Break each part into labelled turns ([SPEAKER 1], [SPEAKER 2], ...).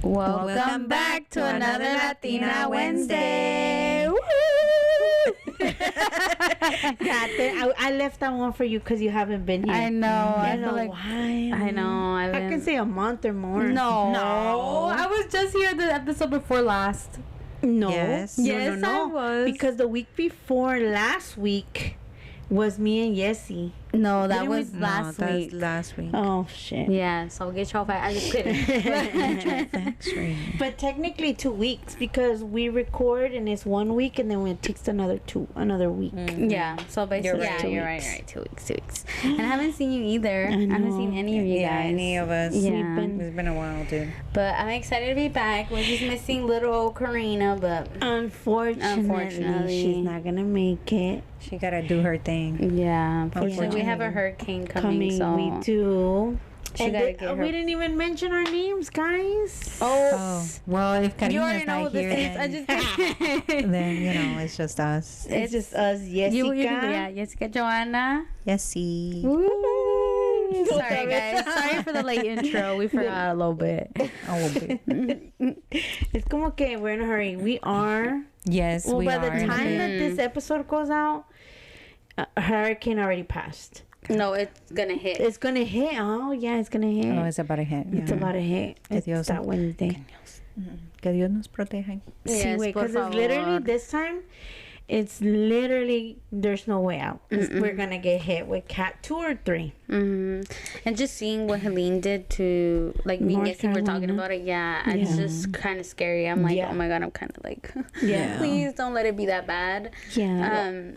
[SPEAKER 1] Welcome back to another Latina Wednesday.
[SPEAKER 2] I left that one for you because you haven't been here.
[SPEAKER 1] I know. I feel like
[SPEAKER 2] why.
[SPEAKER 1] I know.
[SPEAKER 2] I can say a month or more.
[SPEAKER 1] No. I was just here the episode before last.
[SPEAKER 2] No.
[SPEAKER 1] Yes,
[SPEAKER 2] no.
[SPEAKER 1] I was.
[SPEAKER 2] Because the week before last week was me and Yessie.
[SPEAKER 1] No, that was last week.
[SPEAKER 3] Last week.
[SPEAKER 2] Oh shit.
[SPEAKER 1] Yeah, so get y'all back. I just kidding.
[SPEAKER 2] But technically 2 weeks because we record and it's 1 week and then it takes another week.
[SPEAKER 1] Yeah, so basically, you're right. 2 weeks. And I haven't seen you either. I haven't seen any of you guys.
[SPEAKER 3] Any of us.
[SPEAKER 1] Yeah.
[SPEAKER 3] It's been a while, dude.
[SPEAKER 1] But I'm excited to be back. We're just missing little old Karina, but
[SPEAKER 2] Unfortunately, she's not gonna make it.
[SPEAKER 3] She gotta do her thing.
[SPEAKER 1] yeah, unfortunately, we have a hurricane coming. So
[SPEAKER 2] we do.
[SPEAKER 1] She gotta get her.
[SPEAKER 2] We didn't even mention our names, guys.
[SPEAKER 3] Oh, well, if
[SPEAKER 1] you already
[SPEAKER 3] Karina's
[SPEAKER 1] know
[SPEAKER 3] not
[SPEAKER 1] who
[SPEAKER 3] here,
[SPEAKER 1] this is. I just
[SPEAKER 3] then it's just us.
[SPEAKER 2] It's just us, Jessica.
[SPEAKER 1] Jessica, Joanna.
[SPEAKER 3] Yessie.
[SPEAKER 1] Woo. Sorry, guys. Sorry for the late intro. We forgot a little bit.
[SPEAKER 2] It's como que we're in a hurry. We are.
[SPEAKER 3] Yes,
[SPEAKER 2] well,
[SPEAKER 3] we
[SPEAKER 2] by
[SPEAKER 3] are.
[SPEAKER 2] the time that this episode goes out, a hurricane already passed.
[SPEAKER 1] No, it's gonna hit.
[SPEAKER 2] It's gonna hit. Oh yeah, it's gonna hit.
[SPEAKER 3] Oh, it's about to hit.
[SPEAKER 2] It's about to hit. It's that Wednesday.
[SPEAKER 3] Que Dios nos proteja.
[SPEAKER 2] Sí, wait, because it's literally this time. It's literally there's no way out. We're gonna get hit with Cat 2 or 3.
[SPEAKER 1] And just seeing what Helene did to me and Yessie were talking about it. It's just kind of scary. I'm like, oh my god, I'm kind of like, please don't let it be that bad.
[SPEAKER 2] And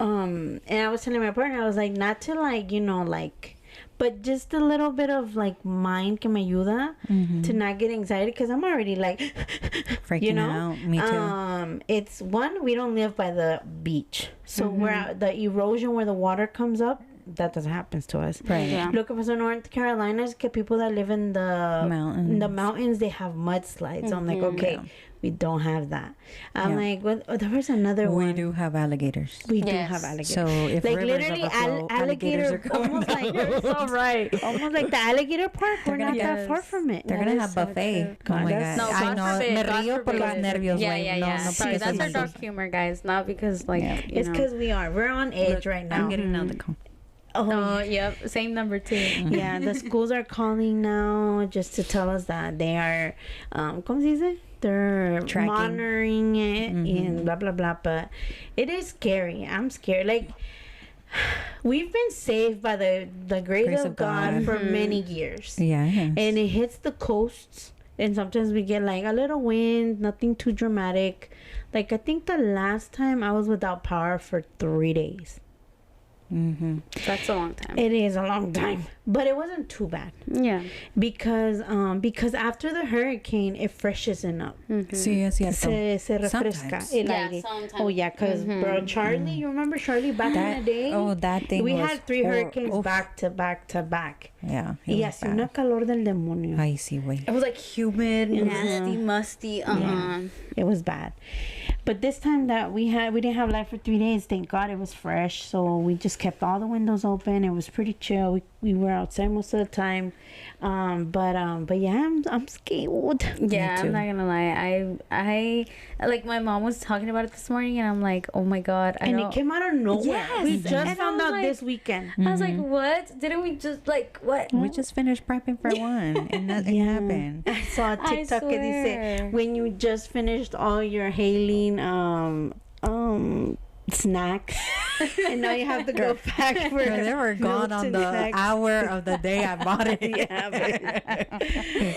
[SPEAKER 2] I was telling my partner, I was like, not to but just a little bit of mind que me ayuda to not get anxiety because I'm already
[SPEAKER 3] freaking out. Me too.
[SPEAKER 2] It's one, we don't live by the beach, so we're out, the erosion where the water comes up, that doesn't happen to us.
[SPEAKER 3] Right. Yeah.
[SPEAKER 2] Lo que pasó in North Carolina is que people that live in the mountains, they have mudslides. I'm like, okay, we don't have that. I'm like, there was another one.
[SPEAKER 3] We do have alligators.
[SPEAKER 2] We do have alligators.
[SPEAKER 3] So if
[SPEAKER 2] literally
[SPEAKER 3] alligators are
[SPEAKER 2] almost like you're so right. Almost like the alligator park. We're not that far from it.
[SPEAKER 3] They're gonna have buffet.
[SPEAKER 1] So
[SPEAKER 3] oh my god.
[SPEAKER 1] No,
[SPEAKER 3] I know. Me río por los nervios.
[SPEAKER 1] Yeah. Sorry, that's our dark humor, guys. Not because
[SPEAKER 2] it's because we're on edge right now.
[SPEAKER 3] I'm getting out the call.
[SPEAKER 1] Oh, yep. Same number too.
[SPEAKER 2] Yeah, the schools are calling now just to tell us that they are, ¿cómo se dice? They're monitoring it and blah, blah, blah. But it is scary. I'm scared. We've been saved by the grace of God for many years.
[SPEAKER 3] Yeah.
[SPEAKER 2] And it hits the coasts. And sometimes we get a little wind, nothing too dramatic. I think the last time I was without power for 3 days.
[SPEAKER 1] That's a long time.
[SPEAKER 2] It is a long time, but it wasn't too bad.
[SPEAKER 1] Yeah,
[SPEAKER 2] because after the hurricane, it freshens up.
[SPEAKER 3] Sí, es cierto.
[SPEAKER 2] Se refresca el aire.
[SPEAKER 1] Sometimes.
[SPEAKER 2] Oh yeah, because bro, Charlie, you remember Charlie back in the day?
[SPEAKER 3] Oh, that thing.
[SPEAKER 2] We had 3 hurricanes back to back to back.
[SPEAKER 3] Yeah.
[SPEAKER 2] Yes, una calor del demonio.
[SPEAKER 3] Ay, sí, güey.
[SPEAKER 1] It was humid, nasty, musty.
[SPEAKER 2] It was bad. But this time that we didn't have light for 3 days. Thank God it was fresh. So we just kept all the windows open. It was pretty chill. We were outside most of the time. But yeah, I'm scared.
[SPEAKER 1] Yeah, I'm not gonna lie. I my mom was talking about it this morning, and I'm like, oh my god.
[SPEAKER 2] It came out of nowhere.
[SPEAKER 1] Yes.
[SPEAKER 2] We just found out this weekend.
[SPEAKER 1] I was like, what? Didn't we just what?
[SPEAKER 3] We just finished prepping for one, and nothing happened.
[SPEAKER 2] I saw a TikTok that they said when you just finished all your Haleen snacks and now you have to go back for
[SPEAKER 3] they were gone on the snacks. Hour of the day I bought it.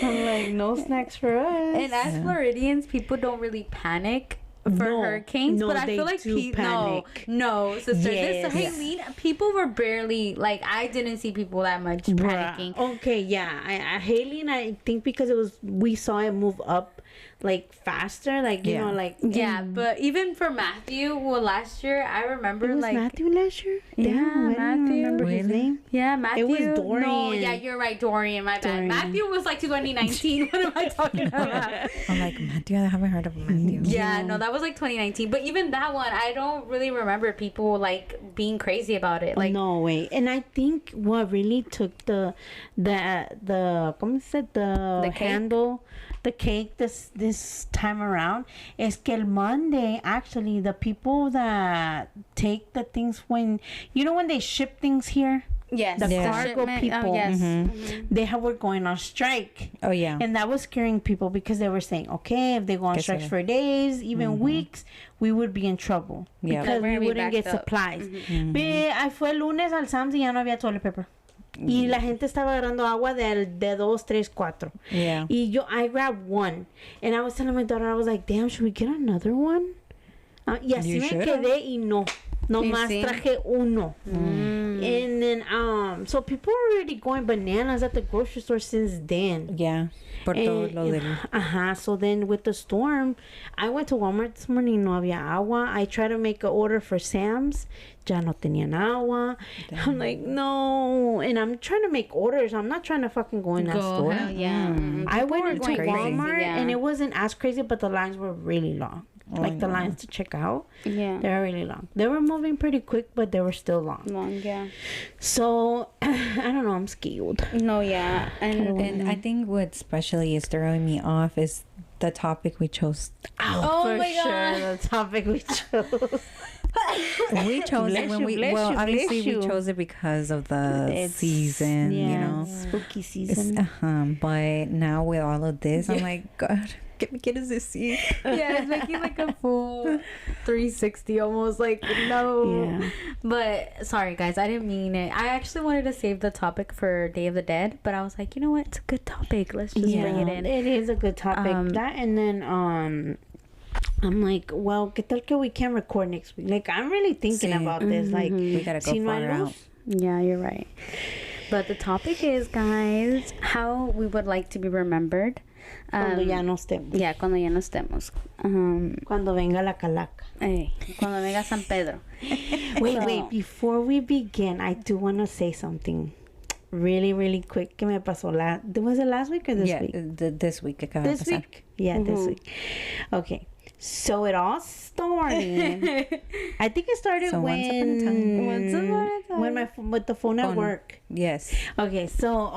[SPEAKER 2] I'm like, no snacks for us.
[SPEAKER 1] And as Floridians, people don't really panic for hurricanes, but I feel like no, sister.
[SPEAKER 2] Yes.
[SPEAKER 1] This Haleen, people were barely I didn't see people that much panicking.
[SPEAKER 2] Okay, yeah, Haleen, I think because we saw it move up faster,
[SPEAKER 1] but even for Matthew, last year I remember
[SPEAKER 2] it was Matthew last year.
[SPEAKER 1] Yeah, Matthew.
[SPEAKER 2] I don't remember his name.
[SPEAKER 1] Yeah, Matthew.
[SPEAKER 2] It was Dorian.
[SPEAKER 1] No, yeah, you're right, Dorian. My bad. Matthew was 2019. What am I talking about?
[SPEAKER 3] I'm like, Matthew. I haven't heard of Matthew.
[SPEAKER 1] Yeah, no, that that was like 2019. But even that one, I don't really remember people like being crazy about it. Like,
[SPEAKER 2] no way. And I think what really took the ¿cómo se dice? The handle, the cake this time around is que el Monday, actually, the people that take the things when they ship things here.
[SPEAKER 1] Yes,
[SPEAKER 2] the cargo people, they were going on strike.
[SPEAKER 3] Oh yeah,
[SPEAKER 2] and that was scaring people because they were saying, okay, if they go on strikes for days, even weeks, we would be in trouble because we wouldn't get supplies. But fue el lunes al Sam's y ya no había toilet paper. Y la gente estaba agarrando agua de 2, 3, 4.
[SPEAKER 3] Yeah.
[SPEAKER 2] Y I grabbed one, and I was telling my daughter, I was like, damn, should we get another one? Y así me quedé y no. Nomás traje uno. And then, so people were already going bananas at the grocery store since then.
[SPEAKER 3] Yeah. Por todo lo del...
[SPEAKER 2] So then with the storm, I went to Walmart this morning, no había agua. I tried to make an order for Sam's. Ya no tenían agua. Damn. I'm like, no. And I'm trying to make orders. I'm not trying to fucking go in that store.
[SPEAKER 1] Yeah.
[SPEAKER 2] I went into Walmart and it wasn't as crazy, but the lines were really long. Like the lines to check out. Yeah. They were really long. They were moving pretty quick, but they were still long.
[SPEAKER 1] Yeah.
[SPEAKER 2] So, I don't know. I'm scared.
[SPEAKER 1] No, yeah.
[SPEAKER 3] And I think what especially is throwing me off is the topic we chose.
[SPEAKER 2] Oh for my God. Sure. The topic we chose.
[SPEAKER 3] We chose it when we obviously we chose it because of the season,
[SPEAKER 2] spooky season.
[SPEAKER 3] But now with all of this, I'm like, God, get us this seat.
[SPEAKER 1] Yeah, it's making like a full 360 almost. Like, no. Yeah. But sorry guys, I didn't mean it. I actually wanted to save the topic for Day of the Dead, but I was like, you know what, it's a good topic, let's just bring it in.
[SPEAKER 2] It is a good topic. That, and then I'm like, well, ¿qué tal que we can record next week? Like, I'm really thinking about this. Like,
[SPEAKER 3] we gotta go far out.
[SPEAKER 1] Yeah, you're right. But the topic is, guys, how we would like to be remembered.
[SPEAKER 2] Cuando ya no estemos.
[SPEAKER 1] Yeah, cuando ya no estemos.
[SPEAKER 2] Cuando venga la calaca.
[SPEAKER 1] Cuando venga San Pedro.
[SPEAKER 2] Wait, before we begin, I do want to say something really, really quick. ¿Qué me pasó? Was it last week or this week?
[SPEAKER 3] This week.
[SPEAKER 2] This week? Yeah, this week. Okay. So it all started. I think it started with the phone at work.
[SPEAKER 3] Yes.
[SPEAKER 2] Okay, so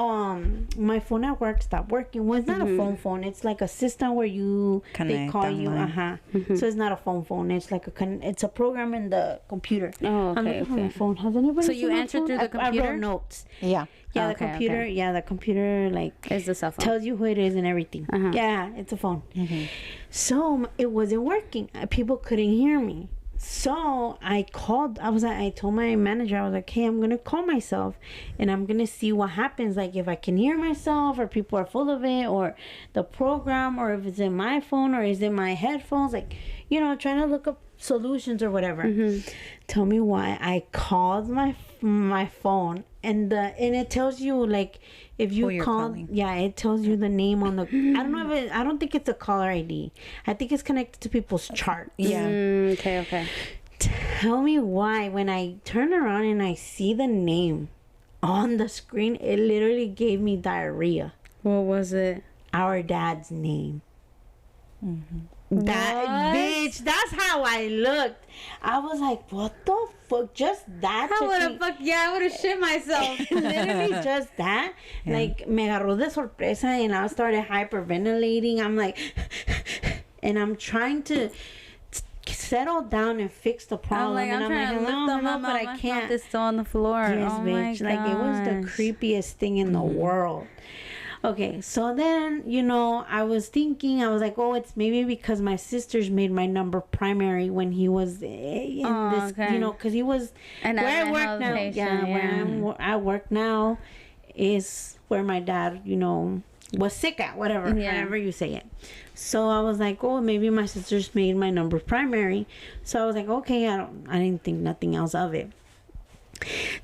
[SPEAKER 2] my phone at work stopped working. Well, it's not a phone. It's like a system where they call you. So it's not a phone. It's like it's a program in the computer.
[SPEAKER 1] Oh, okay.
[SPEAKER 2] I'm my phone. Has anybody?
[SPEAKER 1] So you answered through the computer?
[SPEAKER 2] I wrote notes.
[SPEAKER 3] Yeah.
[SPEAKER 2] Yeah, the computer. Okay. Yeah, the computer like
[SPEAKER 1] is the cell phone.
[SPEAKER 2] Tells you who it is and everything. Yeah, it's a phone. So it wasn't working. People couldn't hear me. So I called. I told my manager, I was like, hey, I'm gonna call myself and I'm gonna see what happens. Like if I can hear myself, or people are full of it, or the program, or if it's in my phone, or is it my headphones. Like, trying to look up solutions or whatever. Tell me why I called my phone and it tells you like if you call, it tells you the name on the. I don't think it's a caller ID. I think it's connected to people's chart.
[SPEAKER 3] Yeah.
[SPEAKER 1] Okay.
[SPEAKER 2] Tell me why when I turn around and I see the name on the screen, it literally gave me diarrhea.
[SPEAKER 1] What was it?
[SPEAKER 2] Our dad's name. That bitch, that's how I looked. I was like, what the fuck? Just that?
[SPEAKER 1] I would have shit myself.
[SPEAKER 2] Literally just that. Yeah. Like, me agarró de sorpresa and I started hyperventilating. I'm like, and I'm trying to settle down and fix the problem.
[SPEAKER 1] I'm trying to lift them up, but I can't. It's still on the floor.
[SPEAKER 2] Yes, bitch. Like, it was the creepiest thing in the world. Okay, so then, I was thinking, I was like, oh, it's maybe because my sisters made my number primary when he was in this, because he was, and where I work now, where I work now is where my dad, was sick at, however you say it. So I was like, oh, maybe my sisters made my number primary. So I was like, okay, I didn't think nothing else of it.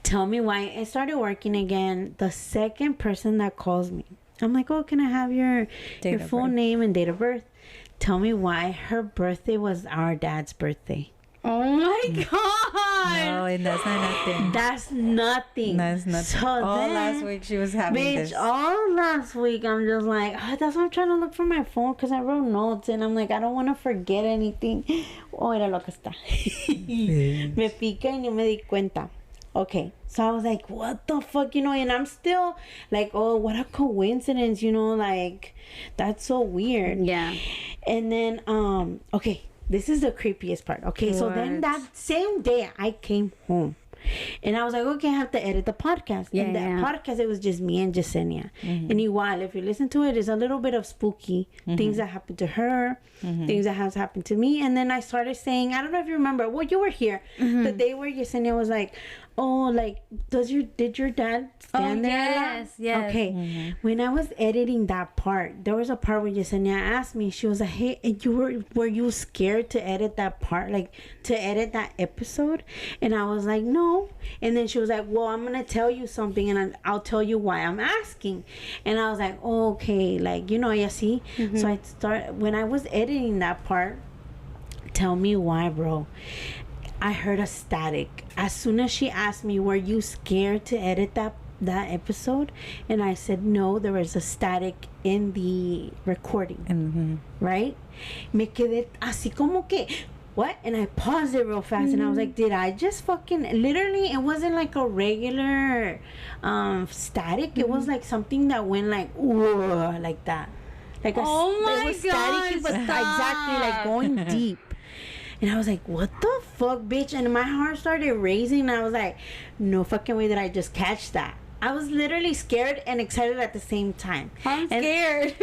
[SPEAKER 2] Tell me why. I started working again. The second person that calls me, I'm like, oh, can I have your full name and date of birth? Tell me why her birthday was our dad's birthday. Oh my god!
[SPEAKER 3] No, and that's not nothing.
[SPEAKER 2] That's nothing.
[SPEAKER 3] That's nothing.
[SPEAKER 2] So
[SPEAKER 3] all
[SPEAKER 2] then,
[SPEAKER 3] last week she was having
[SPEAKER 2] bitch,
[SPEAKER 3] this.
[SPEAKER 2] all last week I'm just like, that's why I'm trying to look for my phone because I wrote notes and I'm like, I don't want to forget anything. Oh, era lo que está. Me pica y no me di cuenta. Okay, so I was like, what the fuck, you know, and I'm still like, oh, what a coincidence, you know, like, that's so weird.
[SPEAKER 1] Yeah.
[SPEAKER 2] And then, okay, this is the creepiest part. Okay, so then that same day I came home. And I was like, okay, I have to edit the podcast.
[SPEAKER 1] Yeah,
[SPEAKER 2] and that podcast, it was just me and Yesenia. And igual, if you listen to it, it's a little bit of spooky. Things that happened to her, things that has happened to me. And then I started saying, I don't know if you remember, well, you were here. The day where Yesenia was like, oh, like, did your dad stand there?
[SPEAKER 1] Yes.
[SPEAKER 2] Okay. When I was editing that part, there was a part where Yesenia asked me, she was like, hey, and were you scared to edit that part, like to edit that episode? And I was like, no. And then she was like, well, I'm gonna tell you something and I'll tell you why I'm asking. And I was like, oh, okay, like, you know, you see. So when I was editing that part, tell me why, bro. I heard a static. As soon as she asked me, were you scared to edit that episode? And I said, no, there was a static in the recording. Right? Me quedé así como que, what? And I paused it real fast and I was like, did I just fucking, literally, it wasn't like a regular static. It was like something that went like, ooh, like that. Like it was static, but exactly like going deep. And I was like, what the fuck, bitch? And my heart started racing. And I was like, no fucking way did I just catch that. I was literally scared and excited at the same time.
[SPEAKER 1] I'm scared.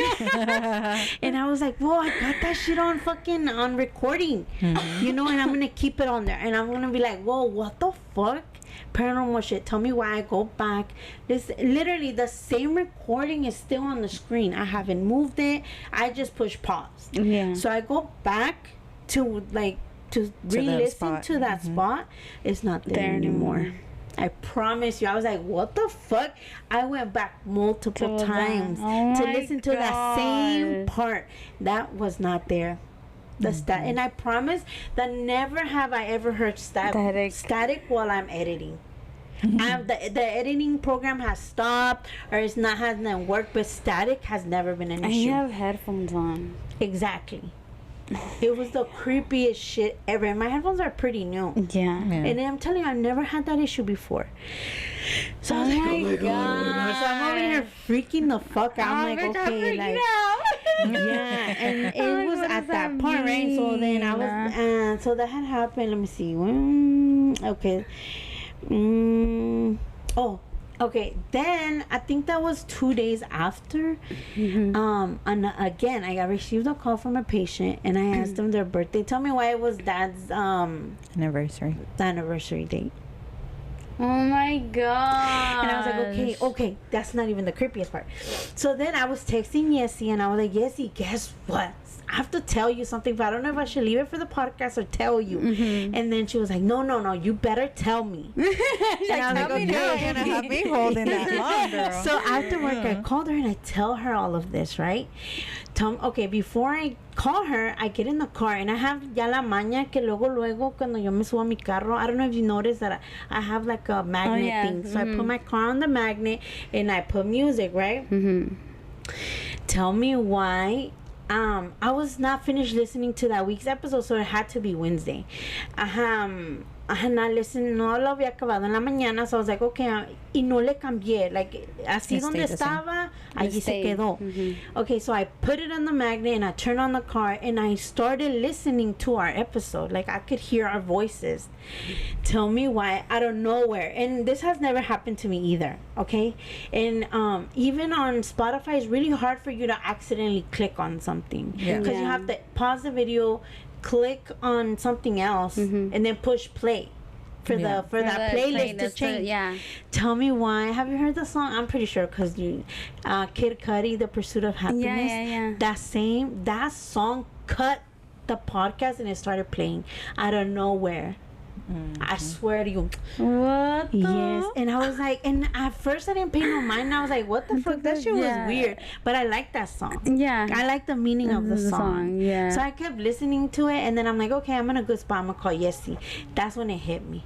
[SPEAKER 2] And I was like, whoa, I got that shit on recording. You know, and I'm going to keep it on there. And I'm going to be like, whoa, what the fuck? Paranormal shit. Tell me why. I go back. This literally the same recording is still on the screen. I haven't moved it. I just push pause.
[SPEAKER 1] Yeah.
[SPEAKER 2] So I go back to re-listen to that spot. It's not there anymore. I promise you. I was like, what the fuck? I went back multiple times to listen to that same part. That was not there. And I promise that never have I ever heard static while I'm editing. The editing program has stopped or hasn't worked, but static has never been an issue.
[SPEAKER 1] And you have headphones on.
[SPEAKER 2] Exactly. It was the creepiest shit ever. And my headphones are pretty new.
[SPEAKER 1] Yeah.
[SPEAKER 2] And I'm telling you, I've never had that issue before. So I was like, oh my god. So I'm over here freaking the fuck out. I'm like, okay, like, yeah. And it was at that part, right? So then I was, so that had happened. Let me see. Okay. Okay, then I think that was 2 days after. And again, I received a call from a patient, and I asked them their birthday. Tell me why it was Dad's anniversary date.
[SPEAKER 1] Oh my god!
[SPEAKER 2] And I was like, okay, that's not even the creepiest part. So then I was texting Yessie, and I was like, Yessie, guess what? I have to tell you something, but I don't know if I should leave it for the podcast or tell you. And then she was like, no, you better tell me. And I was like, okay.
[SPEAKER 3] You're gonna have me holding that long, girl.
[SPEAKER 2] So after work, I called her and I tell her all of this, right? Before I call her, I get in the car and I have ya la maña que luego cuando yo me subo a mi carro, I don't know if you noticed that I have like a magnet thing. So I put my car on the magnet and I put music, right? Tell me why. I was not finished listening to that week's episode, so it had to be Wednesday. I had not listened, no lo había acabado en la mañana, so I was like, okay, y no le cambié, like, así donde estaba, allí se quedó. Okay, so I put it on the magnet and I turned on the car and I started listening to our episode, like, I could hear our voices. Tell me why, out of nowhere, and this has never happened to me either, okay? And even on Spotify, it's really hard for you to accidentally click on something, because you have to pause the video, click on something else, and then push play for that playlist to change. Tell me why. Have you heard the song? I'm pretty sure because Kid Cudi, The Pursuit of Happiness. That song cut the podcast and it started playing out of nowhere. I swear to you.
[SPEAKER 1] What?
[SPEAKER 2] Yes. And I was like, and at first I didn't pay no mind. And I was like, what the fuck? That shit was weird. But I like that song.
[SPEAKER 1] Yeah.
[SPEAKER 2] I like the meaning of the song.
[SPEAKER 1] Yeah.
[SPEAKER 2] So I kept listening to it, and then I'm like, okay, I'm in a good spot. I'm gonna call Yessie. That's when it hit me.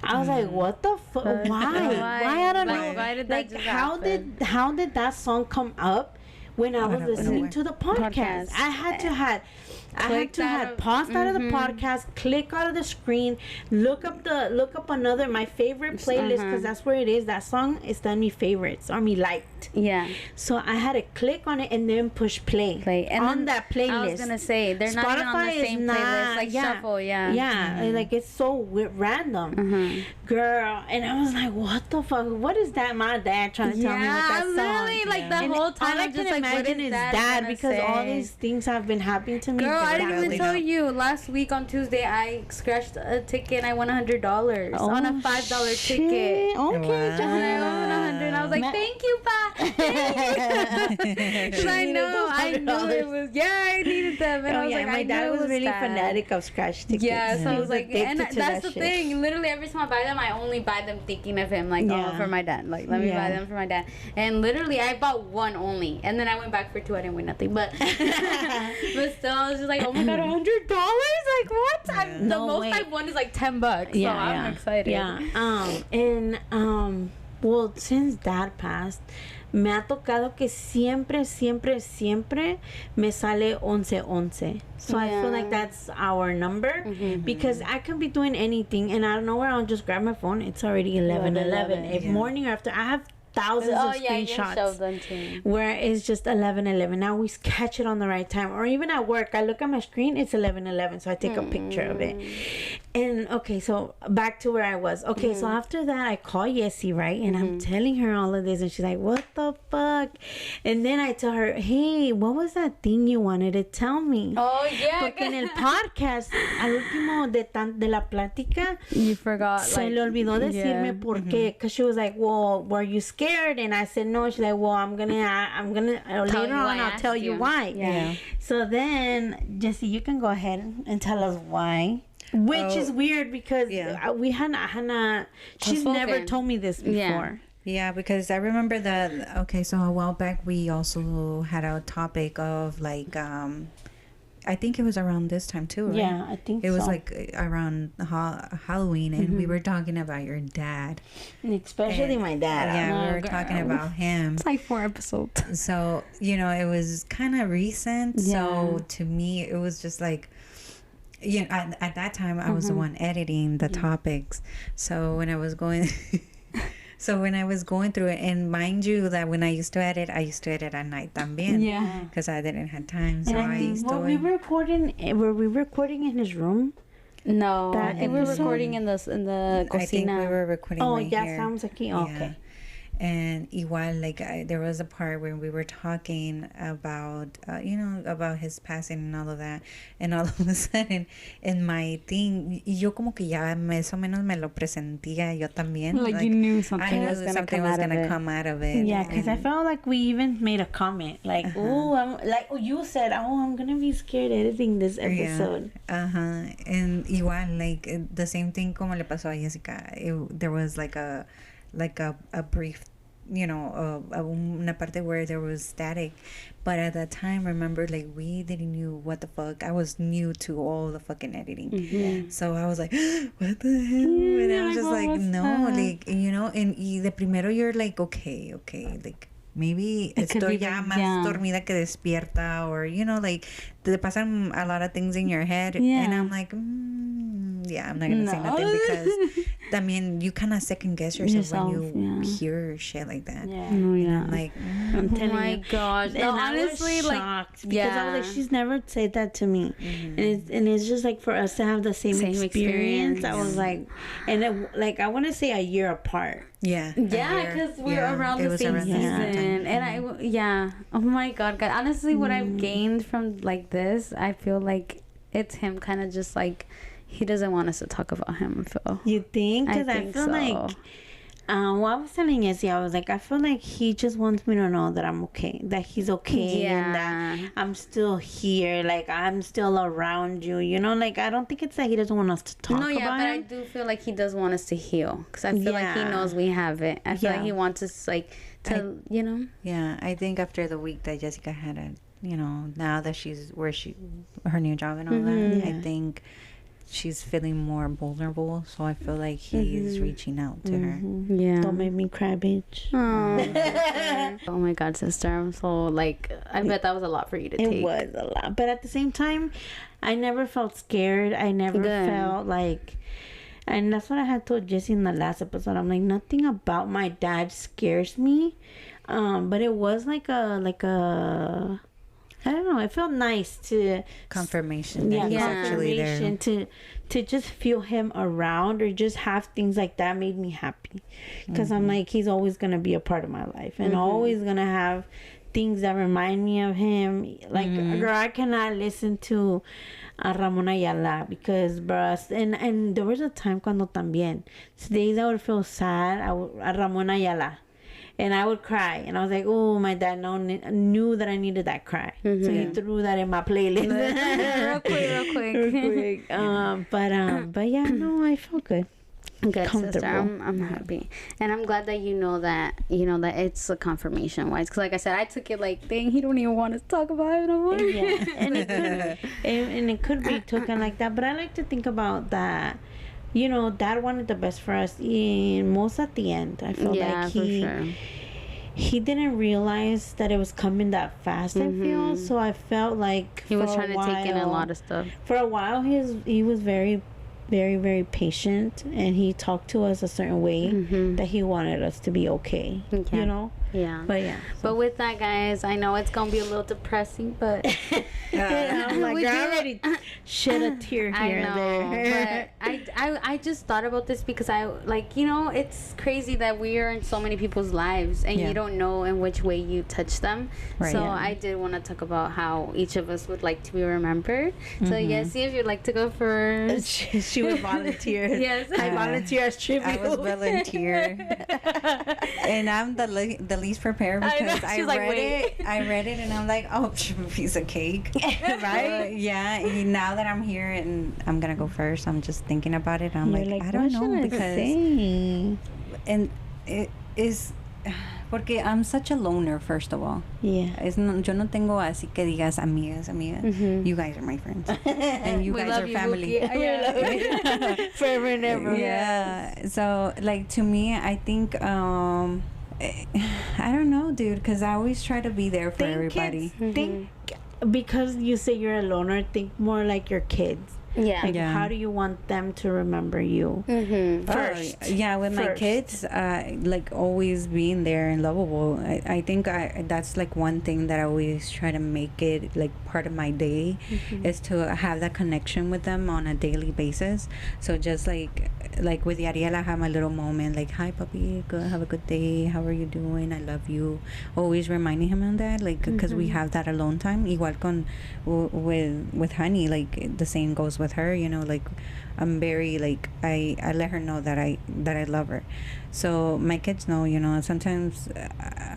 [SPEAKER 2] I was like, what the fuck? Why? Why? I don't know.
[SPEAKER 1] Why did that
[SPEAKER 2] like,
[SPEAKER 1] just
[SPEAKER 2] how
[SPEAKER 1] happen?
[SPEAKER 2] did that song come up when I was listening to the podcast? I had to pause out of the podcast, click out of the screen, look up another my favorite playlist, because that's where it is. That song is done me favorites or me liked.
[SPEAKER 1] Yeah.
[SPEAKER 2] So I had to click on it and then push play. And on that playlist. I was
[SPEAKER 1] gonna say they're not even on the same playlist. Like shuffle,
[SPEAKER 2] yeah. Like it's so random, girl. And I was like, what the fuck? What is that? My dad trying to tell me what that song?
[SPEAKER 1] Literally, like the whole time.
[SPEAKER 2] All I can imagine is dad, because all these things have been happening to me.
[SPEAKER 1] Girl, I didn't even tell you. Last week on Tuesday, I scratched a ticket and I won $100 on a $5 ticket.
[SPEAKER 2] Okay,
[SPEAKER 1] and I won 100. And I was like, thank you, Pa. Because I knew it was. Yeah, I needed them. And I was like,
[SPEAKER 2] my dad was really fanatic of scratch tickets.
[SPEAKER 1] Yeah, so I was like, and that's the thing. Literally, every time I buy them, I only buy them thinking of him. Like, oh, for my dad. Like, let me buy them for my dad. And literally, I bought one only. And then I went back for two. I didn't win nothing. But still, I was just like, oh my God, $100? Like, what? The most I've won is like $10. So I'm excited.
[SPEAKER 2] Yeah. Well, since dad passed, me ha tocado que siempre me sale 11. So I feel like that's our number, because I can be doing anything and out of nowhere I'll just grab my phone. It's already 11. If morning or after, I have thousands of screenshots where it's just 11. Now we catch it on the right time, or even at work I look at my screen, it's 11, so I take a picture of it. And okay, so back to where I was. Okay, so after that I call Yessie, right? And I'm telling her all of this, and she's like, what the fuck? And then I tell her, hey, what was that thing you wanted to tell me?
[SPEAKER 1] Oh yeah,
[SPEAKER 2] porque en el podcast al último de la plática,
[SPEAKER 1] you forgot,
[SPEAKER 2] se le olvidó decirme por qué, because she was like, well, were you scared? And I said no. She's like, well, I'm gonna later on I'll tell you why. So then Jessie, you can go ahead and tell us why. Which is weird, because we Hannah, she's never told me this before.
[SPEAKER 3] Yeah, because I remember that. Okay, so a while back we also had a topic of like I think it was around this time too, right?
[SPEAKER 2] Yeah, I think
[SPEAKER 3] it was like around Halloween, and we were talking about your dad,
[SPEAKER 2] especially my dad.
[SPEAKER 3] Yeah, we were talking about him.
[SPEAKER 1] It's like 4 episodes.
[SPEAKER 3] So it was kind of recent. So to me, it was just like, at that time I was the one editing the topics. So when I was going. So when I was going through it, and mind you that when I used to edit at night también. Yeah. Because I didn't have time. So I used to.
[SPEAKER 2] Were we recording in his room?
[SPEAKER 1] No, I think we were recording in the cocina.
[SPEAKER 3] I think we were recording right here.
[SPEAKER 2] Oh, yeah, sounds like okay.
[SPEAKER 3] And igual, like, there was a part when we were talking about, about his passing and all of that. And all of a sudden, in my thing, yo como que ya más o menos me lo presentía yo también.
[SPEAKER 1] Like you knew something was going to
[SPEAKER 3] come out of it.
[SPEAKER 2] Yeah, because I felt like we even made a comment. Like, you said, I'm going to be scared editing this episode.
[SPEAKER 3] Yeah. And igual, like, the same thing como le pasó a Jessica. There was like a brief, una parte where there was static, but at that time, remember, like, we didn't knew what the fuck. I was new to all the fucking editing, so I was like, what the hell? And I was just like, no, like, and de primero you're like, okay, like, maybe estoy ya más dormida que despierta, or like te pasan a lot of things in your head, and I'm like, I'm not gonna say nothing, because también you kind of second guess yourself when you hear shit like that. I'm like,
[SPEAKER 2] I'm telling you.
[SPEAKER 1] Oh my gosh.
[SPEAKER 2] And honestly, I was shocked, because I was like, she's never said that to me. And it's just like for us to have the same experience. I was like, and I want to say a year apart.
[SPEAKER 1] Yeah, because we're around the same season. And oh my God, God. Honestly, what I've gained from like this, I feel like it's him kind of just like, he doesn't want us to talk about him, Phil.
[SPEAKER 2] You think? Because I feel like Well, I was telling Izzy, I was like, I feel like he just wants me to know that I'm okay, that he's okay, and that I'm still here, like I'm still around you. You know, like I don't think it's that he doesn't want us to talk about
[SPEAKER 1] but
[SPEAKER 2] him.
[SPEAKER 1] I do feel like he does want us to heal, because I feel like he knows we have it. I feel like he wants us like to, you know.
[SPEAKER 3] Yeah, I think after the week that Jessica had now that she's her new job and all that, I think she's feeling more vulnerable, so I feel like he's reaching out to her.
[SPEAKER 2] Yeah. Don't make me cry, bitch.
[SPEAKER 1] Oh my God, sister. I'm so like, I bet that was a lot for you to take.
[SPEAKER 2] It was a lot. But at the same time, I never felt scared. I never felt like, and that's what I had told Jessie in the last episode. I'm like, nothing about my dad scares me. But it was like a I don't know. It felt nice to
[SPEAKER 3] confirmation that he's actually there.
[SPEAKER 2] To just feel him around, or just have things like that made me happy, because I'm like, he's always gonna be a part of my life, and always gonna have things that remind me of him. Like, girl, I cannot listen to Ramon Ayala because, bruh, and there was a time cuando también days I would feel sad. A Ramon Ayala. And I would cry, and I was like, "Oh, my dad knew that I needed that cry, so he threw that in my playlist
[SPEAKER 1] real quick.
[SPEAKER 2] But yeah, no, I felt good.
[SPEAKER 1] Good, sister. I'm happy, and I'm glad that you know that it's a confirmation wise. Because like I said, I took it like, dang, he don't even want to talk about it no more.
[SPEAKER 2] Yeah, and it could be taken like that. But I like to think about that. You know, Dad wanted the best for us, most at the end. I feel like he didn't realize that it was coming that fast. I feel so. I felt like
[SPEAKER 1] he was trying to take in a lot of stuff.
[SPEAKER 2] For a while, he was very, very, very patient, and he talked to us a certain way that he wanted us to be okay. You know.
[SPEAKER 1] Yeah.
[SPEAKER 2] But yeah.
[SPEAKER 1] But with that, guys, I know it's gonna be a little depressing, but
[SPEAKER 2] I'm like, I already shed a tear here and there.
[SPEAKER 1] But I just thought about this because I like, it's crazy that we are in so many people's lives, and you don't know in which way you touch them. Right. So I did want to talk about how each of us would like to be remembered. So yes, see if you'd like to go first.
[SPEAKER 2] She would volunteer.
[SPEAKER 1] Yes,
[SPEAKER 2] I volunteer as tribute.
[SPEAKER 3] I was volunteer, and I'm the least prepared because I read it and I'm like, oh, piece of cake. Right? Now that I'm here and I'm gonna go first, I'm just thinking about it. I'm like, I don't know, because and it is porque I'm such a loner, first of all.
[SPEAKER 2] Yeah.
[SPEAKER 3] Yo no tengo así que digas amigas. You guys are my friends, and you guys are family.
[SPEAKER 2] Forever and ever.
[SPEAKER 3] Yeah. So like, to me, I think I don't know, dude, because I always try to be there for everybody.
[SPEAKER 2] Think, because you say you're a loner, think more like your kids.
[SPEAKER 1] Yeah.
[SPEAKER 2] Like, how do you want them to remember you? First.
[SPEAKER 3] With my kids, like always being there and lovable. I think that's like one thing that I always try to make it like part of my day, is to have that connection with them on a daily basis. So just like with Ariel, I have my little moment, like, hi puppy, have a good day, how are you doing, I love you, always reminding him of that, like, because we have that alone time. Igual with Honey, like the same goes with her, like I'm very like, I let her know that I love her. So my kids know, sometimes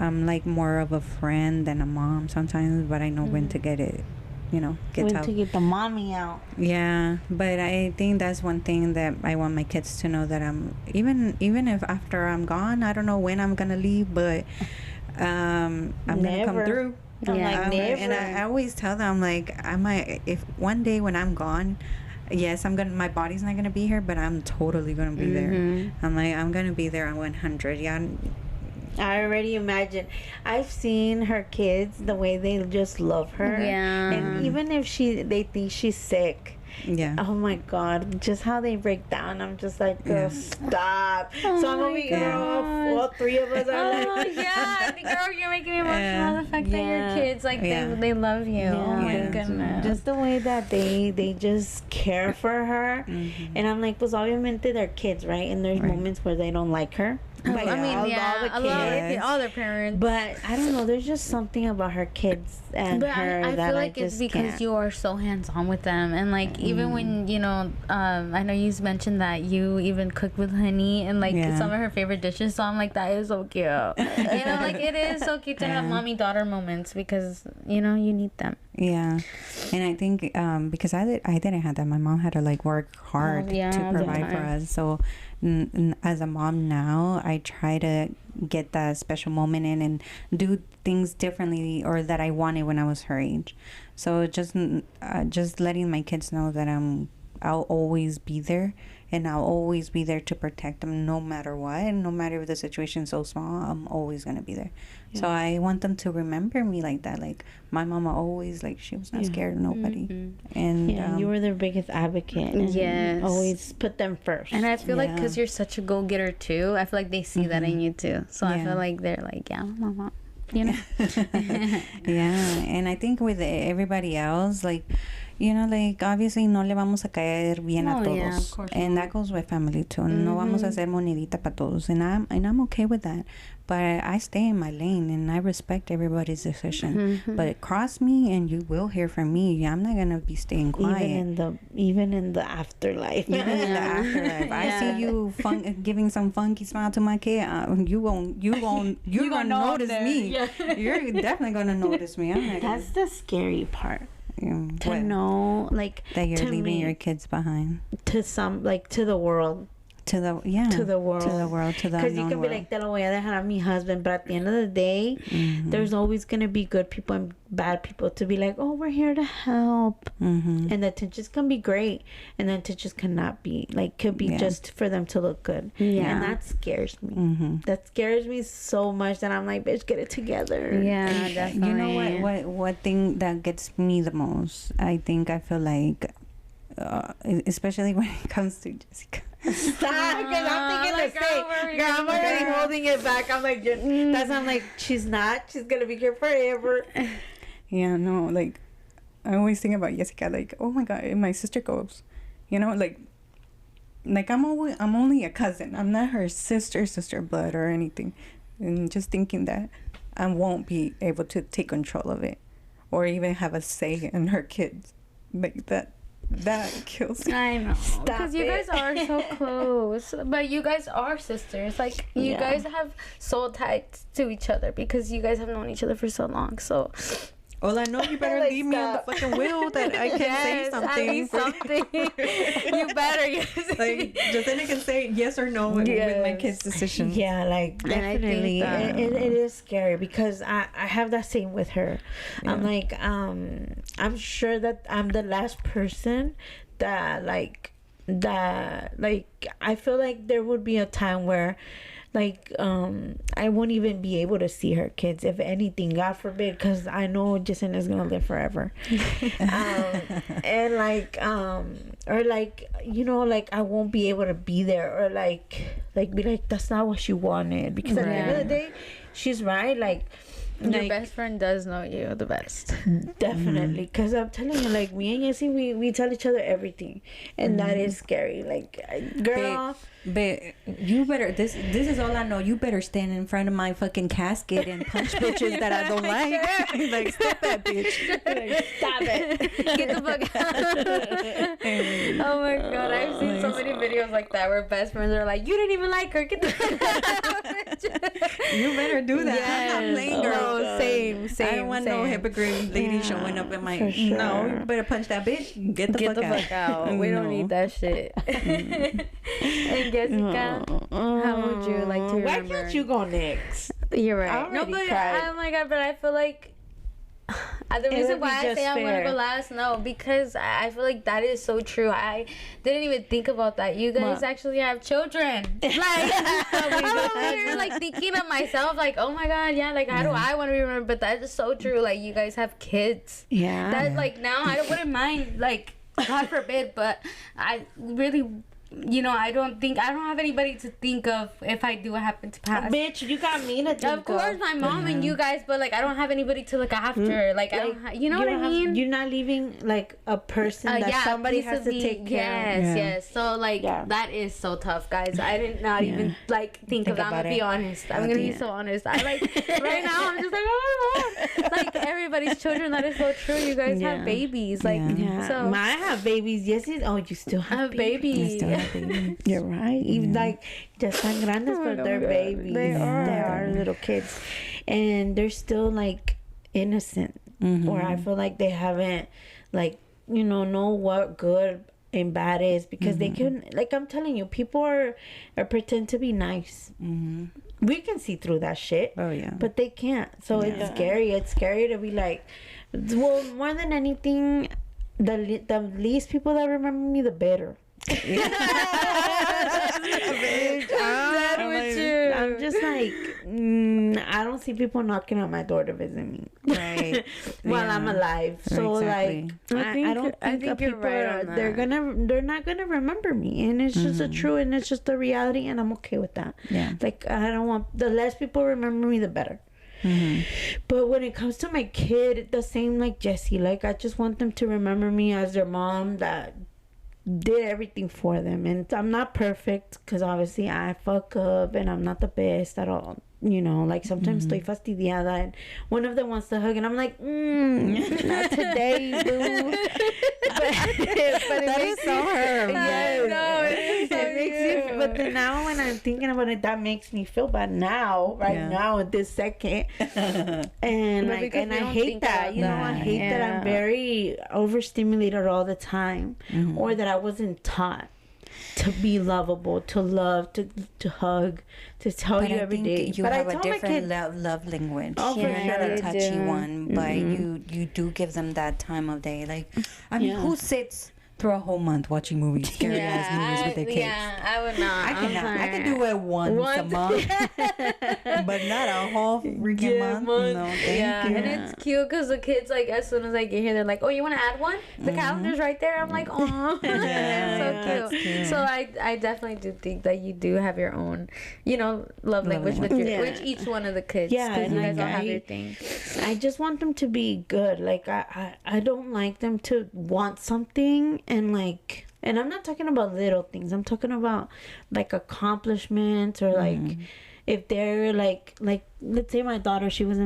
[SPEAKER 3] I'm like more of a friend than a mom sometimes, but I know when to get it, when
[SPEAKER 2] to get the mommy out.
[SPEAKER 3] Yeah, but I think that's one thing that I want my kids to know, that I'm even if after I'm gone, I don't know when I'm gonna leave, but I'm gonna come through. And I always tell them, like, if one day when I'm gone, yes, my body's not gonna be here, but I'm totally gonna be there. I'm like, I'm gonna be there on 100. Yeah.
[SPEAKER 2] I already imagine. I've seen her kids, the way they just love her.
[SPEAKER 1] Yeah.
[SPEAKER 2] And even if they think she's sick.
[SPEAKER 3] Yeah.
[SPEAKER 2] Oh my God, just how they break down. I'm just like, girl, stop. So I'm over here, all three of us are like,
[SPEAKER 1] yeah, girl, you're making me emotional. The fact that your kids, like, they love you. Oh my goodness.
[SPEAKER 2] Just the way that they just care for her. And I'm like, pues obviamente they're kids, right? And there's moments where they don't like her. Like,
[SPEAKER 1] I mean, all their parents.
[SPEAKER 2] But I don't know. There's just something about her kids and
[SPEAKER 1] but
[SPEAKER 2] her
[SPEAKER 1] I
[SPEAKER 2] that
[SPEAKER 1] feel
[SPEAKER 2] I
[SPEAKER 1] like it's
[SPEAKER 2] just
[SPEAKER 1] because
[SPEAKER 2] can't.
[SPEAKER 1] you are so hands-on with them, and like even when I know you mentioned that you even cook with Honey and like some of her favorite dishes, so I'm like, that is so cute. Like it is so cute to have mommy-daughter moments because you need them.
[SPEAKER 3] Yeah, and I think because I didn't have that. My mom had to like work hard to provide for us. So as a mom now, I try to get that special moment in and do things differently or that I wanted when I was her age. So just letting my kids know that I'll always be there, and I'll always be there to protect them no matter what, and no matter if the situation's so small, I'm always gonna be there. Yeah. So I want them to remember me like that. Like my mama always, like, she was not scared of nobody. Mm-hmm. And
[SPEAKER 2] you were their biggest advocate. And always put them first.
[SPEAKER 1] And I feel like because you're such a go-getter too, I feel like they see that in you too. So I feel like they're like, mama. Yeah,
[SPEAKER 3] and I think with everybody else, like, like, obviously no le vamos a caer bien a todos. Yeah, of course and that goes with family too. Mm-hmm. No vamos a hacer monedita para todos, and I'm okay with that. But I stay in my lane and I respect everybody's decision. Mm-hmm. But cross me and you will hear from me. I'm not gonna be staying quiet.
[SPEAKER 2] Even in the afterlife.
[SPEAKER 3] Even in the afterlife. I see you giving some funky smile to my kid. You're gonna notice me. Yeah. You're definitely gonna notice me.
[SPEAKER 2] That's the scary part. To know, like,
[SPEAKER 3] that you're leaving your kids behind
[SPEAKER 2] to the world. To the world.
[SPEAKER 3] Because
[SPEAKER 2] you can be like, te lo voy a dejar a mi husband, but at the end of the day, there's always going to be good people and bad people to be like, oh, we're here to help. Mm-hmm. And the intentions can be great, and the intentions cannot be. Like, could be just for them to look good. Yeah. And that scares me. Mm-hmm. That scares me so much that I'm like, bitch, get it together.
[SPEAKER 1] Yeah, definitely.
[SPEAKER 3] You know what thing that gets me the most? I feel like, especially when it comes to Jessica.
[SPEAKER 2] Stop, because I'm thinking the same. Girl, I'm already holding it back. I'm like, I'm like, she's not. She's gonna be here forever.
[SPEAKER 3] Yeah, no, like, I always think about Jessica. Like, oh my God, if my sister goes, like I'm only a cousin. I'm not her sister blood or anything. And just thinking that I won't be able to take control of it, or even have a say in her kids, like that. That kills me.
[SPEAKER 1] I know. Because you guys are so close. But you guys are sisters. Like, you guys have soul ties to each other because you guys have known each other for so long. So,
[SPEAKER 3] well, I know you better leave me on the fucking wheel that I can say something.
[SPEAKER 1] You better, yes.
[SPEAKER 3] Like, Jacinda can say yes or no with my kids' decision.
[SPEAKER 2] Yeah, like, definitely. It is scary because I have that same with her. Yeah. I'm like, I'm sure that I'm the last person that I feel like there would be a time where, like, I won't even be able to see her kids, if anything, God forbid, because I know Jacinda's gonna live forever. And like, or like, like, I won't be able to be there, or like be like, that's not what she wanted, because at the end of the day, she's right. Like,
[SPEAKER 1] your best friend does know you the best.
[SPEAKER 2] Definitely. Because I'm telling you, like, me and Yessie, we tell each other everything. And that is scary. Like, girl.
[SPEAKER 3] But you better, this is all I know. You better stand in front of my fucking casket and punch bitches that I don't like. Like, stop that bitch.
[SPEAKER 2] Like, stop it.
[SPEAKER 1] Get the fuck out. Oh my God. I've seen so many videos like that where best friends are like, you didn't even like her. Get the fuck out.
[SPEAKER 3] You better do that.
[SPEAKER 1] Yes.
[SPEAKER 3] I'm not playing, girl.
[SPEAKER 1] Same.
[SPEAKER 3] I don't want no hypocrite lady showing up in my. Sure. No, you better punch that bitch. Get the fuck out.
[SPEAKER 1] We don't need that shit. And Jessica, how would you like to remember?
[SPEAKER 2] Why can't you go next?
[SPEAKER 1] You're right. No, but oh my God, but I feel like the reason why I say I'm gonna go last, because I feel like that is so true. I didn't even think about that. You guys actually have children. Like, I'm over here like thinking of myself, like, oh my God, like, how do I want to be remembered? But that is so true. Like, you guys have kids.
[SPEAKER 2] Yeah.
[SPEAKER 1] That like now I wouldn't mind, like, God forbid, but I really I don't have anybody to think of if I do happen to pass.
[SPEAKER 2] Bitch, you got me to think
[SPEAKER 1] of course, my mom and you guys, but like I don't have anybody to look after. Like I don't, you know what I mean?
[SPEAKER 2] You're not leaving like a person that somebody has to take care of.
[SPEAKER 1] Yes. So like that is so tough, guys. I did not even like think of that. I'm gonna be honest. I'm gonna be so honest. I like right now. I'm just like, oh my god, like everybody's children. That is so true. You guys have babies, like so.
[SPEAKER 2] I have babies. Yes, you still have babies. You're right. Even like just tan grandes, but they're babies. They are little kids, and they're still like innocent. Or I feel like they haven't like know what good and bad is, because they can, like I'm telling you, people are pretend to be nice. We can see through that shit.
[SPEAKER 3] Oh yeah.
[SPEAKER 2] But they can't. So it's scary. It's scary to be like, well, more than anything, the least people that remember me, the better. I'm just like, I don't see people knocking on my door to visit me, right? While I'm alive. So like, I don't think people they're not gonna remember me, and it's just and it's just the reality, and I'm okay with that. Yeah. Like I don't want, the less people remember me, the better. But when it comes to my kid, the same like Jessie. Like I just want them to remember me as their mom that did everything for them. And I'm not perfect, because obviously I fuck up and I'm not the best at all. Like sometimes estoy fastidiada and one of them wants to hug and I'm like, not today, boo. but it makes so her. But then now when I'm thinking about it, that makes me feel bad now, now at this second. And like, and I hate that. I hate that I'm very overstimulated all the time, or that I wasn't taught to be lovable, to love, to hug, to tell you every day.
[SPEAKER 3] You have a different love language. Oh, you're not a touchy one, but you do give them that time of day. Like, I mean, who sits through a whole month watching movies, scary ass movies with their kids?
[SPEAKER 1] Yeah, I would not.
[SPEAKER 3] I can do it once a month, but not a whole freaking month. No, thank you.
[SPEAKER 1] And it's cute because the kids, like, as soon as I get here, they're like, "Oh, you want to add one? The calendar's right there." I'm like, "Oh, so cute." So I definitely do think that you do have your own, love language with each one of the kids. Yeah, and you guys all have your thing.
[SPEAKER 2] I just want them to be good. Like I don't like them to want something. And like, and I'm not talking about little things. I'm talking about like accomplishments, or like if they're like let's say my daughter, she was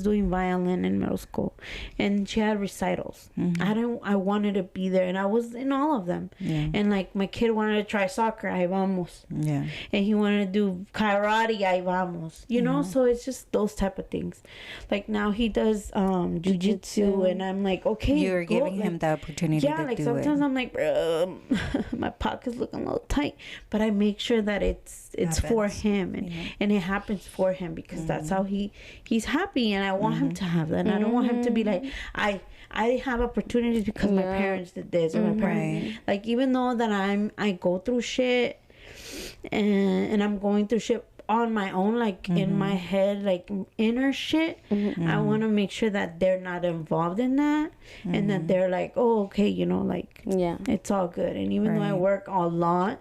[SPEAKER 2] doing violin in middle school, and she had recitals. I wanted to be there, and I was in all of them. And like my kid wanted to try soccer, ahí vamos. And he wanted to do karate, ahí vamos. So it's just those type of things. Like now he does jiu-jitsu, and I'm like, okay,
[SPEAKER 3] you're giving him the opportunity to do it.
[SPEAKER 2] Sometimes I'm like, bro, my pocket's looking a little tight, but I make sure that it's for him, and it happens for him, because that's how he's happy, and I want him to have that. And I don't want him to be like, I have opportunities because my parents did this, or my parents, like, even though that I go through shit and I'm going through shit on my own, like in my head, like inner shit, I want to make sure that they're not involved in that, and that they're like, oh, okay, like, it's all good. And even though I work a lot,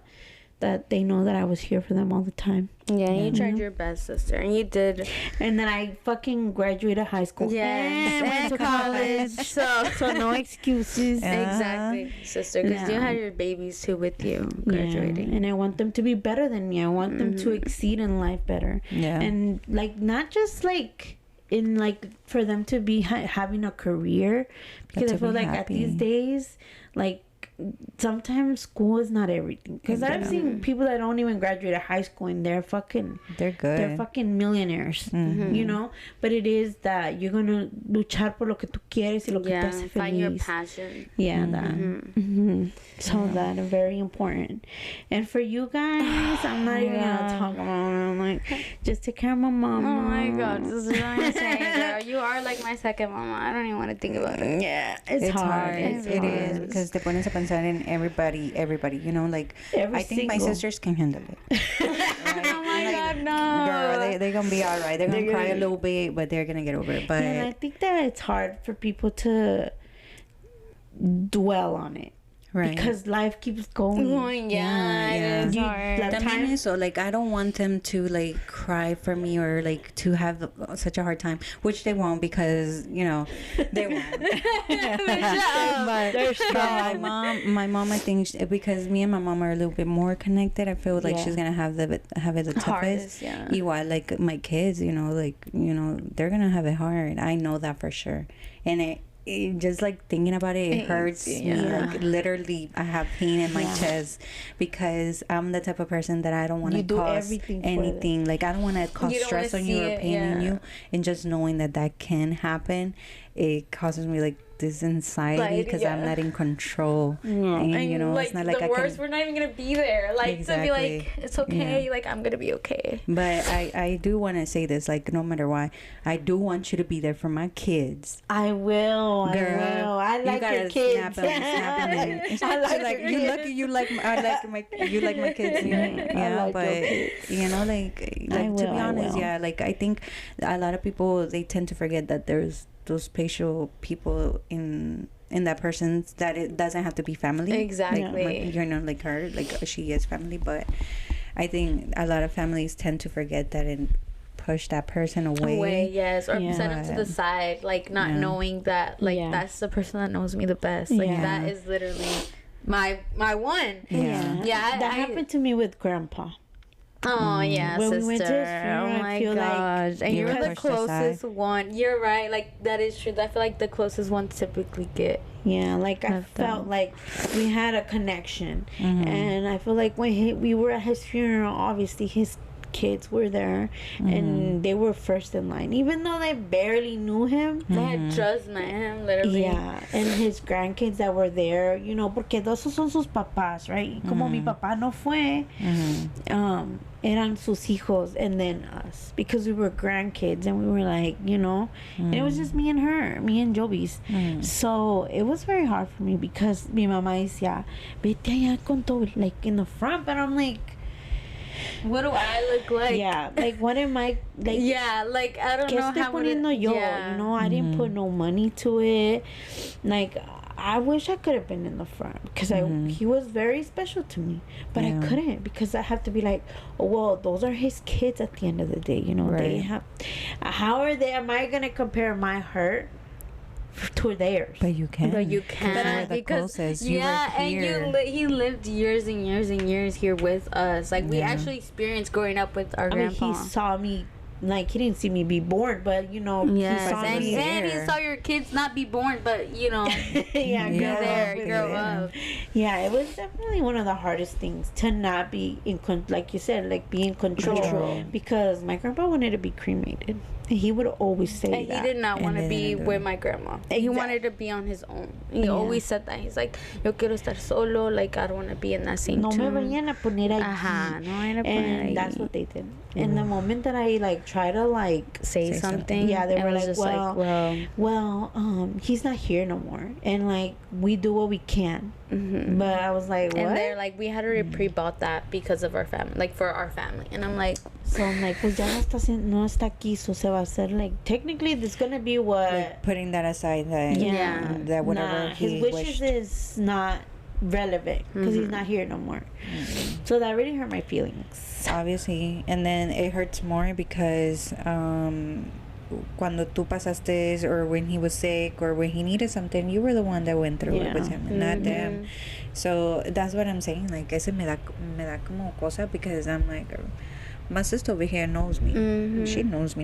[SPEAKER 2] that they know that I was here for them all the time.
[SPEAKER 1] Yeah, you tried your best, sister, and you did.
[SPEAKER 2] And then I fucking graduated high school.
[SPEAKER 1] Yes, and college.
[SPEAKER 2] So no excuses.
[SPEAKER 1] Exactly, sister, because you had your babies too with you graduating.
[SPEAKER 2] And I want them to be better than me. I want them to exceed in life better. Yeah. And like, not just like in like for them to be having a career, because I feel like at these days, like, sometimes school is not everything, because I've seen people that don't even graduate high school and they're good, they're fucking millionaires, but it is that you're gonna luchar por lo que tú quieres y lo que te hace feliz.
[SPEAKER 1] Find your passion.
[SPEAKER 2] That so that is very important. And for you guys, I'm not even gonna talk about it. I'm like, just take care of my mama.
[SPEAKER 1] Oh my god, this is what I'm saying, girl. You are like my second mama. I don't even want to think about it.
[SPEAKER 2] Yeah, it's hard.
[SPEAKER 3] It is, because te pones a pensar in everybody, like, I think my sisters can handle it.
[SPEAKER 1] Right? Oh my god, no.
[SPEAKER 3] Girl, they're gonna be all right. They're gonna cry a little bit, but they're gonna get over it. But
[SPEAKER 2] I think that it's hard for people to dwell on it.
[SPEAKER 3] Right.
[SPEAKER 2] Because life keeps going.
[SPEAKER 1] Yeah. It's hard.
[SPEAKER 3] También eso, like, I don't want them to, like, cry for me or, like, to have such a hard time, which they won't because, you know, they won't. But
[SPEAKER 2] They're strong.
[SPEAKER 3] my mom, I think, because me and my mom are a little bit more connected, I feel like she's gonna have it the toughest.
[SPEAKER 1] Hardest, yeah.
[SPEAKER 3] Igual, like, my kids, you know, like, you know, they're gonna have it hard. I know that for sure. And it just like thinking about it hurts me. Like, literally, I have pain in my chest because I'm the type of person that I don't want to cause anything. Like, I don't want to cause stress on you or pain in you. And just knowing that can happen, it causes me like this anxiety because I'm not in control. And you know,
[SPEAKER 1] like,
[SPEAKER 3] it's not like
[SPEAKER 1] the worst, we're not even gonna be there. Like, to be like, it's okay. Like, I'm gonna be okay.
[SPEAKER 3] But I do want to say this, like, no matter what, I do want you to be there for my kids.
[SPEAKER 2] I will.
[SPEAKER 3] Girl,
[SPEAKER 2] I like your kids.
[SPEAKER 3] I like you like my kids. Yeah, but you know, like to be honest, like, I think a lot of people, they tend to forget that there's those special people in that person's, that it doesn't have to be family.
[SPEAKER 1] Exactly.
[SPEAKER 3] Like, you know, like her, like she is family, but I think a lot of families tend to forget that and push that person away.
[SPEAKER 1] Yes, or set them to the side, like, not knowing that, like, that's the person that knows me the best. Like, that is literally my one.
[SPEAKER 2] That happened to me with Grandpa.
[SPEAKER 1] Oh yeah,
[SPEAKER 2] when
[SPEAKER 1] sister.
[SPEAKER 2] We went to his funeral,
[SPEAKER 1] oh my gosh, and you were the closest one. You're right. Like, that is true. I feel like the closest ones typically get.
[SPEAKER 2] Yeah, like, I felt like we had a connection, and I feel like when we were at his funeral, obviously his kids were there, and they were first in line, even though they barely knew him.
[SPEAKER 1] They had just met him, literally.
[SPEAKER 2] Yeah, and his grandkids that were there, you know, porque esos son sus papás, right? Como mi papá no fue, eran sus hijos, and then us, because we were grandkids, and we were like, you know, and it was just me and her, me and Jovis. So it was very hard for me because mi mamá decía, vete allá con todo, like, in the front, but I'm like,
[SPEAKER 1] what do I look like?
[SPEAKER 2] Yeah, like, what am I, like,
[SPEAKER 1] like, I don't know how
[SPEAKER 2] poniendo yo, you know, I didn't put no money to it. Like, I wish I could have been in the front because he was very special to me, but I couldn't because I have to be like, oh, well, those are his kids at the end of the day, you know. They have, am I gonna compare my hurt to theirs?
[SPEAKER 3] But you can.
[SPEAKER 1] Because he lived years and years and years here with us. Like, we actually experienced growing up with our grandpa.
[SPEAKER 2] He saw me, like, he didn't see me be born, but, you know, he saw me.
[SPEAKER 1] And he saw your kids not be born, but, you know, grow up.
[SPEAKER 2] Yeah, it was definitely one of the hardest things to not be like you said, like, be in control. Because my grandpa wanted to be cremated. He would always say
[SPEAKER 1] and
[SPEAKER 2] that.
[SPEAKER 1] He did not want to be with my grandma. He wanted to be on his own. He always said that. He's like, yo quiero estar solo. Like, I don't want to be in that same tomb.
[SPEAKER 2] No me vayan a poner allí.
[SPEAKER 1] No vayan a poner
[SPEAKER 2] And that's what they did. And the moment that I, like, try to, like,
[SPEAKER 1] say something,
[SPEAKER 2] they were like, well, he's not here no more. And, like, we do what we can. But I was like, what?
[SPEAKER 1] And they're like, we had to reprieve about that because of our family, like, for our family. And I'm like,
[SPEAKER 2] pues ya no está aquí, so se va a hacer, like, technically there's gonna be what,
[SPEAKER 3] like, putting that aside, that whatever
[SPEAKER 2] his wishes is not relevant because he's not here no more. So that really hurt my feelings,
[SPEAKER 3] obviously. And then it hurts more because cuando tú pasaste, or when he was sick, or when he needed something, you were the one that went through it with him, not them. So that's what I'm saying. Like, ese me da como cosa, because I'm like, my sister over here knows me. She knows me,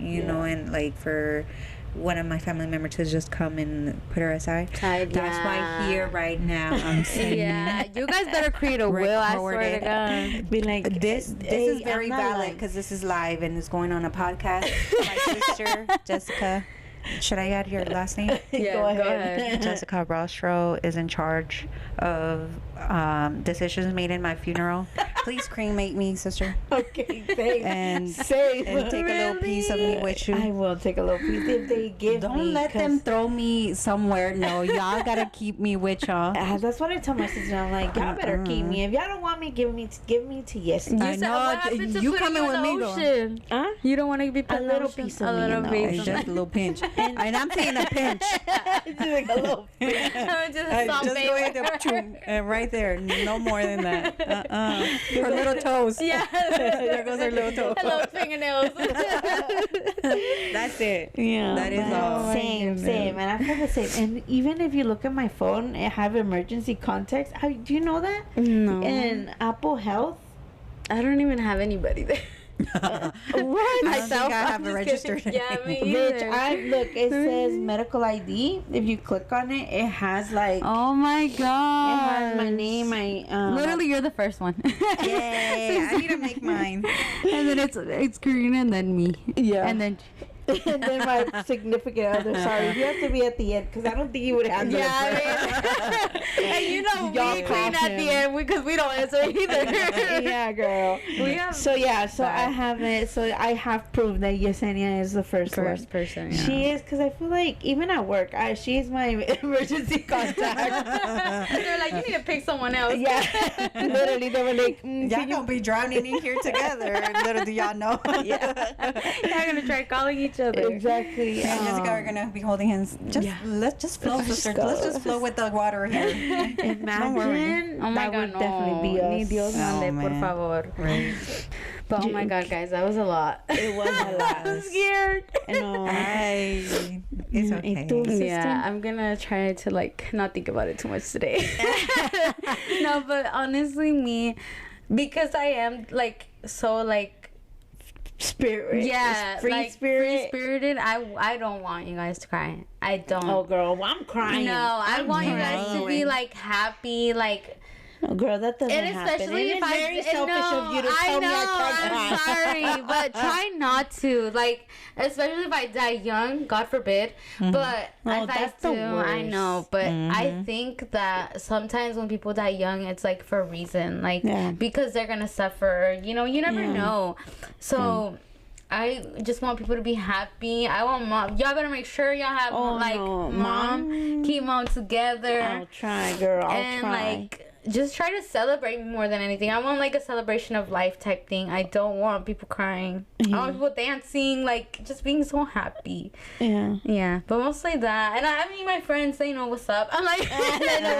[SPEAKER 3] you know. And, like, for one of my family members to just come and put her aside, that's why here right now I'm saying,
[SPEAKER 1] you guys better create a will. I swear to God.
[SPEAKER 2] Be like,
[SPEAKER 3] this is very valid because this is live and it's going on a podcast. My sister Jessica, should I add your last name?
[SPEAKER 1] Yeah, go ahead.
[SPEAKER 3] Jessica Rostro is in charge of decisions made in my funeral. please cremate me, sister.
[SPEAKER 2] Okay, same.
[SPEAKER 3] And
[SPEAKER 2] Same.
[SPEAKER 3] and take a little piece of me with you.
[SPEAKER 2] I will take a little piece if they give me.
[SPEAKER 3] Don't let them throw me somewhere. No, y'all gotta keep me with y'all.
[SPEAKER 2] That's what I tell my sister. I'm like, y'all better keep me. If y'all don't want me, give me to yes.
[SPEAKER 1] You
[SPEAKER 3] I
[SPEAKER 1] said,
[SPEAKER 3] know,
[SPEAKER 1] what happened to
[SPEAKER 3] you
[SPEAKER 1] putting
[SPEAKER 3] coming
[SPEAKER 1] in
[SPEAKER 3] with
[SPEAKER 1] the
[SPEAKER 3] me, though.
[SPEAKER 1] ocean?
[SPEAKER 2] Huh?
[SPEAKER 1] You don't want to be put
[SPEAKER 2] A
[SPEAKER 1] in the
[SPEAKER 2] little
[SPEAKER 1] ocean?
[SPEAKER 2] piece of
[SPEAKER 1] a
[SPEAKER 2] me
[SPEAKER 1] little
[SPEAKER 2] in the
[SPEAKER 1] piece.
[SPEAKER 3] It's just a little pinch. And I'm saying a pinch.
[SPEAKER 2] It's like a little.
[SPEAKER 1] I'm just
[SPEAKER 3] Just
[SPEAKER 1] sorbet
[SPEAKER 3] go
[SPEAKER 1] with
[SPEAKER 3] ahead
[SPEAKER 1] her.
[SPEAKER 3] and right there. No more than that. Her little toes.
[SPEAKER 1] Yeah.
[SPEAKER 3] There goes her little toe.
[SPEAKER 1] Hello, fingernails.
[SPEAKER 3] That's it.
[SPEAKER 2] Yeah,
[SPEAKER 3] That is
[SPEAKER 2] but
[SPEAKER 3] all.
[SPEAKER 2] Same, and I feel the same. And even if you look at my phone, I have emergency contacts. Do you know that?
[SPEAKER 1] No.
[SPEAKER 2] In Apple Health.
[SPEAKER 1] I don't even have anybody there.
[SPEAKER 2] What?
[SPEAKER 3] I don't think I have
[SPEAKER 1] I'm
[SPEAKER 3] it
[SPEAKER 1] just
[SPEAKER 3] registered.
[SPEAKER 1] kidding. Yeah, me
[SPEAKER 2] Bitch,
[SPEAKER 1] either.
[SPEAKER 2] look. It says medical ID. If you click on it, it has like.
[SPEAKER 1] Oh my god.
[SPEAKER 2] It has my name.
[SPEAKER 1] Literally, you're the first one.
[SPEAKER 3] Yay, I need to make mine.
[SPEAKER 1] And then it's Karina and then me.
[SPEAKER 2] Yeah.
[SPEAKER 1] And then
[SPEAKER 2] and then my significant other. Sorry, you have to be at the end because I don't think you would handle it.
[SPEAKER 1] and you know
[SPEAKER 2] Y'all
[SPEAKER 1] we
[SPEAKER 2] call
[SPEAKER 1] clean at
[SPEAKER 2] him.
[SPEAKER 1] the end because we don't answer either.
[SPEAKER 2] Yeah, girl.
[SPEAKER 1] We have
[SPEAKER 2] So I have it. So I have proof that Yesenia is the first one.
[SPEAKER 1] person. Yeah.
[SPEAKER 2] She is, because I feel like even at work, she is my emergency contact.
[SPEAKER 1] They're like, you need to pick someone else.
[SPEAKER 2] Yeah, literally, they were like,
[SPEAKER 3] Y'all gonna be drowning in here together. Little do y'all know.
[SPEAKER 2] yeah,
[SPEAKER 1] They're gonna try calling each other.
[SPEAKER 2] exactly.
[SPEAKER 3] Me and Jessica are gonna be holding hands. Let's just flow,
[SPEAKER 2] Let's
[SPEAKER 3] sister.
[SPEAKER 2] go.
[SPEAKER 3] Let's just flow with the water here.
[SPEAKER 2] Imagine
[SPEAKER 1] Oh my
[SPEAKER 2] that
[SPEAKER 1] god,
[SPEAKER 2] would
[SPEAKER 1] no.
[SPEAKER 2] definitely be us.
[SPEAKER 1] Ni Dios mande, por
[SPEAKER 3] man.
[SPEAKER 1] favor.
[SPEAKER 3] Right.
[SPEAKER 1] But oh my god, guys, that was a lot.
[SPEAKER 2] It was a lot.
[SPEAKER 1] I'm scared.
[SPEAKER 2] No.
[SPEAKER 3] It's okay.
[SPEAKER 1] Yeah, I'm gonna try to like not think about it too much today. No, but honestly, me, because I am like so like
[SPEAKER 2] Spirit.
[SPEAKER 1] yeah,
[SPEAKER 2] free
[SPEAKER 1] like
[SPEAKER 2] spirit.
[SPEAKER 1] free spirited. I don't want you guys to cry. I don't.
[SPEAKER 2] Oh, girl, I'm crying.
[SPEAKER 1] No, I want you guys to be
[SPEAKER 2] crying.
[SPEAKER 1] like happy, like.
[SPEAKER 2] Oh, girl, that doesn't
[SPEAKER 1] And
[SPEAKER 2] happen.
[SPEAKER 1] especially
[SPEAKER 2] It
[SPEAKER 1] if
[SPEAKER 2] is very selfish of you to tell me I can't
[SPEAKER 1] I'm
[SPEAKER 2] cry.
[SPEAKER 1] sorry, but try not to. Like, especially if I die young, God forbid. But
[SPEAKER 2] Oh,
[SPEAKER 1] if I
[SPEAKER 2] that's the
[SPEAKER 1] do, I
[SPEAKER 2] worst.
[SPEAKER 1] know. But I think that sometimes when people die young, it's like for a reason, like because they're gonna suffer. You know, you never know. So. I just want people to be happy. I want mom. Y'all better make sure y'all have mom. Keep mom together.
[SPEAKER 2] I'll try, girl.
[SPEAKER 1] And like just try to celebrate more than anything. I want like a celebration of life type thing. I don't want people crying. I want people dancing, like just being so happy. Yeah, but mostly that. And I mean, my friends, they know what's up. I'm like, they know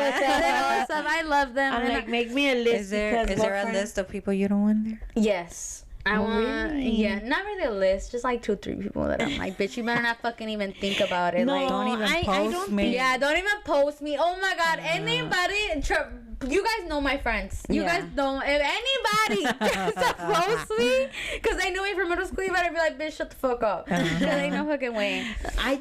[SPEAKER 1] what's up. I love them.
[SPEAKER 2] I'm
[SPEAKER 1] and
[SPEAKER 2] like, make me a list.
[SPEAKER 3] Is there a list of people you don't want there?
[SPEAKER 1] Yes. I want,
[SPEAKER 2] really?
[SPEAKER 1] yeah, not really a list, just like 2-3 people that I'm like, bitch, you better not fucking even think about it.
[SPEAKER 2] No,
[SPEAKER 1] like,
[SPEAKER 3] Don't even post me.
[SPEAKER 1] yeah, don't even post me. Oh my god, anybody, you guys know my friends. You guys know, if anybody to post me, because they knew me from middle school, you better be like, bitch, shut the fuck up. Because ain't no fucking way.
[SPEAKER 2] I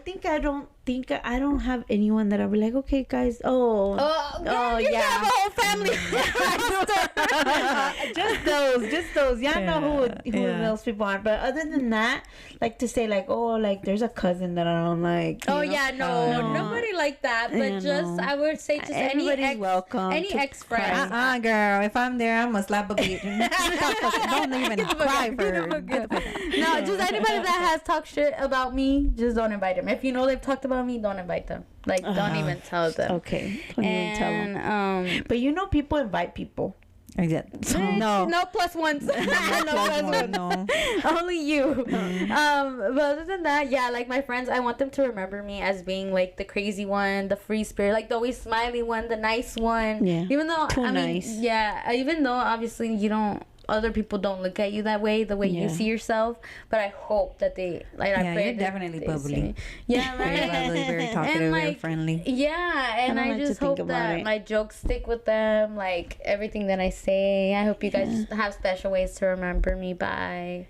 [SPEAKER 2] don't have anyone that I'll be like, okay, guys. You
[SPEAKER 1] yeah. Have a whole family.
[SPEAKER 2] just those. Y'all know who those people are. But other than that, like to say like, oh, like there's a cousin that I don't like.
[SPEAKER 1] Oh yeah, no, nobody like that. But just I would say just
[SPEAKER 2] everybody's welcome.
[SPEAKER 1] Any ex friend.
[SPEAKER 3] Girl. If I'm there, I'm gonna slap a beat. Don't even cry for her.
[SPEAKER 1] No, just anybody that has talked shit about me, just don't invite them. If you know they've talked about me, don't invite them. Like, don't even tell them.
[SPEAKER 2] Okay, don't even tell them. But people invite people.
[SPEAKER 1] No plus ones.
[SPEAKER 3] No.
[SPEAKER 1] Only you. But other than that, yeah, like my friends, I want them to remember me as being like the crazy one, the free spirit, like the always smiley one, the nice one.
[SPEAKER 2] Yeah.
[SPEAKER 1] Even though
[SPEAKER 2] nice.
[SPEAKER 1] even though obviously other people don't look at you that way, the way you see yourself. But I hope that they like. I pray
[SPEAKER 3] you're definitely bubbly.
[SPEAKER 1] Yeah, right.
[SPEAKER 3] Very bubbly, very talkative,
[SPEAKER 1] and,
[SPEAKER 3] very friendly.
[SPEAKER 1] Yeah, and I just hope that my jokes stick with them. Like everything that I say, I hope you guys have special ways to remember me by.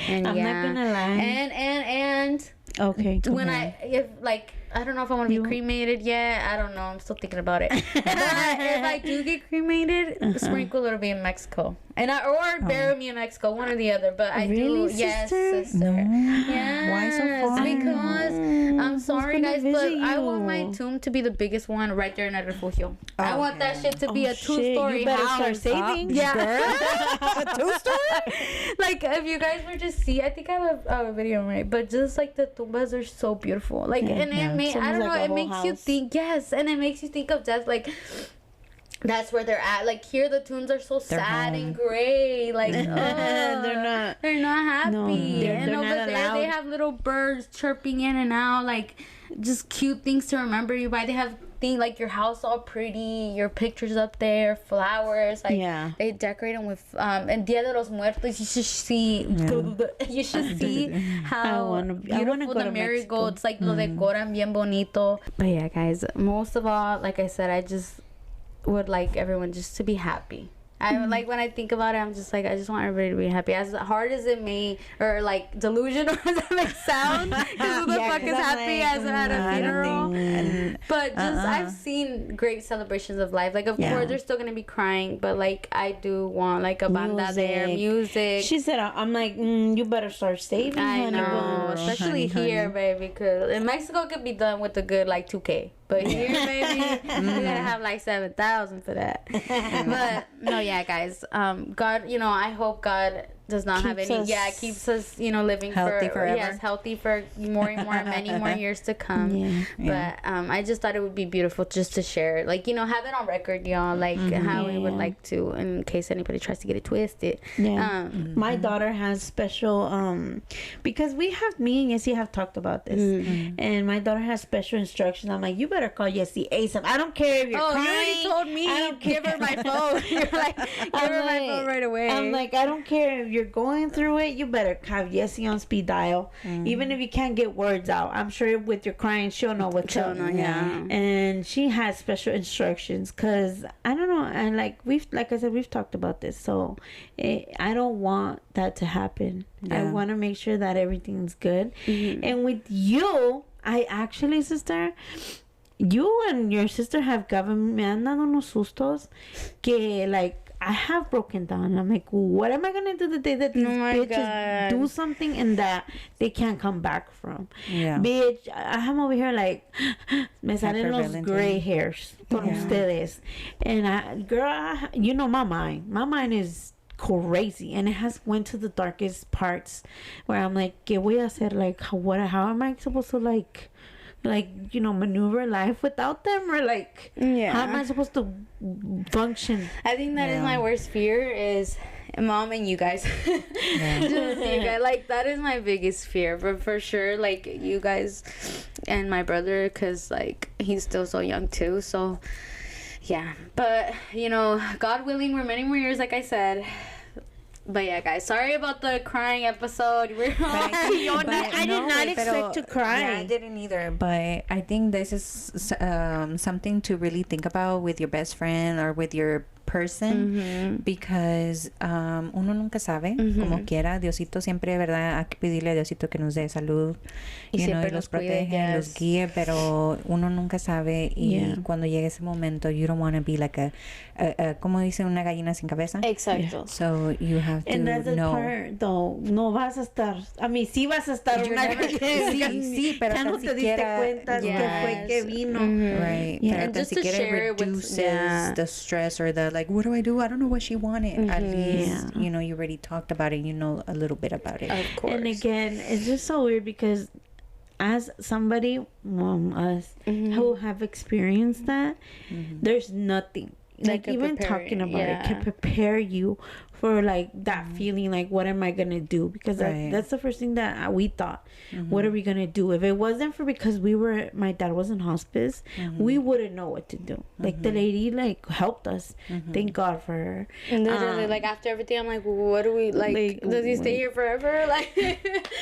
[SPEAKER 1] And
[SPEAKER 2] I'm not gonna lie.
[SPEAKER 1] And
[SPEAKER 2] okay.
[SPEAKER 1] When I don't know if I want to be cremated yet. I don't know. I'm still thinking about it. But if I do get cremated, sprinkle a little bit in Mexico. or bury me in Mexico, one or the other. But I
[SPEAKER 2] Really,
[SPEAKER 1] do, yes,
[SPEAKER 2] sister?
[SPEAKER 1] sister. Yes,
[SPEAKER 3] Why so far?
[SPEAKER 1] because I'm sorry,
[SPEAKER 2] gonna
[SPEAKER 1] guys, but
[SPEAKER 2] visit
[SPEAKER 1] I want my
[SPEAKER 2] you?
[SPEAKER 1] tomb to be the biggest one right there in El Refugio. I want that shit to be a
[SPEAKER 2] shit,
[SPEAKER 1] 2-story
[SPEAKER 2] you better
[SPEAKER 1] house.
[SPEAKER 2] start saving.
[SPEAKER 1] A 2-story. Like if you guys were to see, I think I have a video, right? But just like the tumbas are so beautiful. Like and it I don't know, it makes you think. Yes, and it makes you think of death. Like that's where they're at. Like here, the tunes are so sad and gray. Like
[SPEAKER 2] they're not
[SPEAKER 1] happy.
[SPEAKER 2] No,
[SPEAKER 1] and
[SPEAKER 2] they're
[SPEAKER 1] over
[SPEAKER 2] not
[SPEAKER 1] there,
[SPEAKER 2] allowed.
[SPEAKER 1] they have little birds chirping in and out. Like just cute things to remember you by. They have things like your house all pretty, your pictures up there, flowers. Like they decorate them with and Dia de los Muertos. You should see. You should see how beautiful the marigolds. Like lo decoran bien bonito. But yeah, guys. Most of all, like I said, I just would like everyone just to be happy. I like when I think about it, I'm just like, I just want everybody to be happy. As hard as it may, or like delusional as that may sound, because who the fuck is happy as at a funeral? But just I've seen great celebrations of life. Like of course they're still gonna be crying, but like I do want like a banda there, music.
[SPEAKER 2] She said, I'm like, you better start saving.
[SPEAKER 1] I know, especially here, baby, because in Mexico it could be done with a good like 2K. But here, baby, you gotta have like 7,000 for that. But no, yeah, guys. God, I hope God does not have any. Keeps us, living
[SPEAKER 3] healthy forever.
[SPEAKER 1] Yes, healthy for many more years to come. But I just thought it would be beautiful just to share, like have it on record, y'all. Like how we would like to, in case anybody tries to get it twisted.
[SPEAKER 2] Yeah. My daughter has special, because me and Yessie have talked about this, and my daughter has special instructions. I'm like, you better call Yessie ASAP. I don't care if you're crying.
[SPEAKER 1] You already told me. I don't give her my phone. You're like, give her my phone right away.
[SPEAKER 2] I'm like, I don't care if you're going through it. You better have Yessie on speed dial, even if you can't get words out. I'm sure with your crying, she'll know what's up. And she has special instructions because I don't know. And like I said, we've talked about this. So I don't want that to happen. I want to make sure that everything's good. And with you, I actually, sister, you and your sister have given me unos sustos que like I have broken down. I'm like, what am I gonna do the day that these bitches do something and that they can't come back from? Bitch, I'm over here like me salen los gray hairs con ustedes. And girl, you know my mind. My mind is crazy, and it has went to the darkest parts where I'm like, ¿qué voy a hacer? Like, how am I supposed to like maneuver life without them, or like how am I supposed to function?
[SPEAKER 1] I think that is my worst fear is mom and you guys. Just you guys, like that is my biggest fear. But for sure, like you guys and my brother, because like he's still so young too, so yeah. But God willing, we're many more years, like I said. But yeah, guys, sorry about the crying episode.
[SPEAKER 2] I did not expect to cry.
[SPEAKER 3] Yeah, I didn't either. But I think this is something to really think about with your best friend or with your person, because uno nunca sabe, como quiera. Diosito siempre, ¿verdad? Hay que pedirle a Diosito que nos dé salud, y los protege, los guíe, pero uno nunca sabe, y cuando llegue ese momento, you don't want to be like como dice, una gallina sin cabeza.
[SPEAKER 1] Exacto.
[SPEAKER 3] So you have to
[SPEAKER 2] and that's the part, though, no vas a estar, sí vas a estar una gallina.
[SPEAKER 3] Sí, pero
[SPEAKER 2] ya no te diste cuenta que fue que vino.
[SPEAKER 3] Right.
[SPEAKER 1] And just to share it
[SPEAKER 3] reduces the stress or the like, what do? I don't know what she wanted. At least, you already talked about it. You know a little bit about it.
[SPEAKER 1] Of course.
[SPEAKER 2] And again, it's just so weird because as somebody, us, who have experienced that, there's nothing. Like even talking about it can prepare you for like that feeling, like what am I gonna do? Because that's the first thing that we thought. What are we gonna do? If it wasn't for because my dad was in hospice, we wouldn't know what to do. Like the lady like helped us. Thank God for her.
[SPEAKER 1] And literally, like after everything, I'm like, what do we like? Does he stay here forever? Like,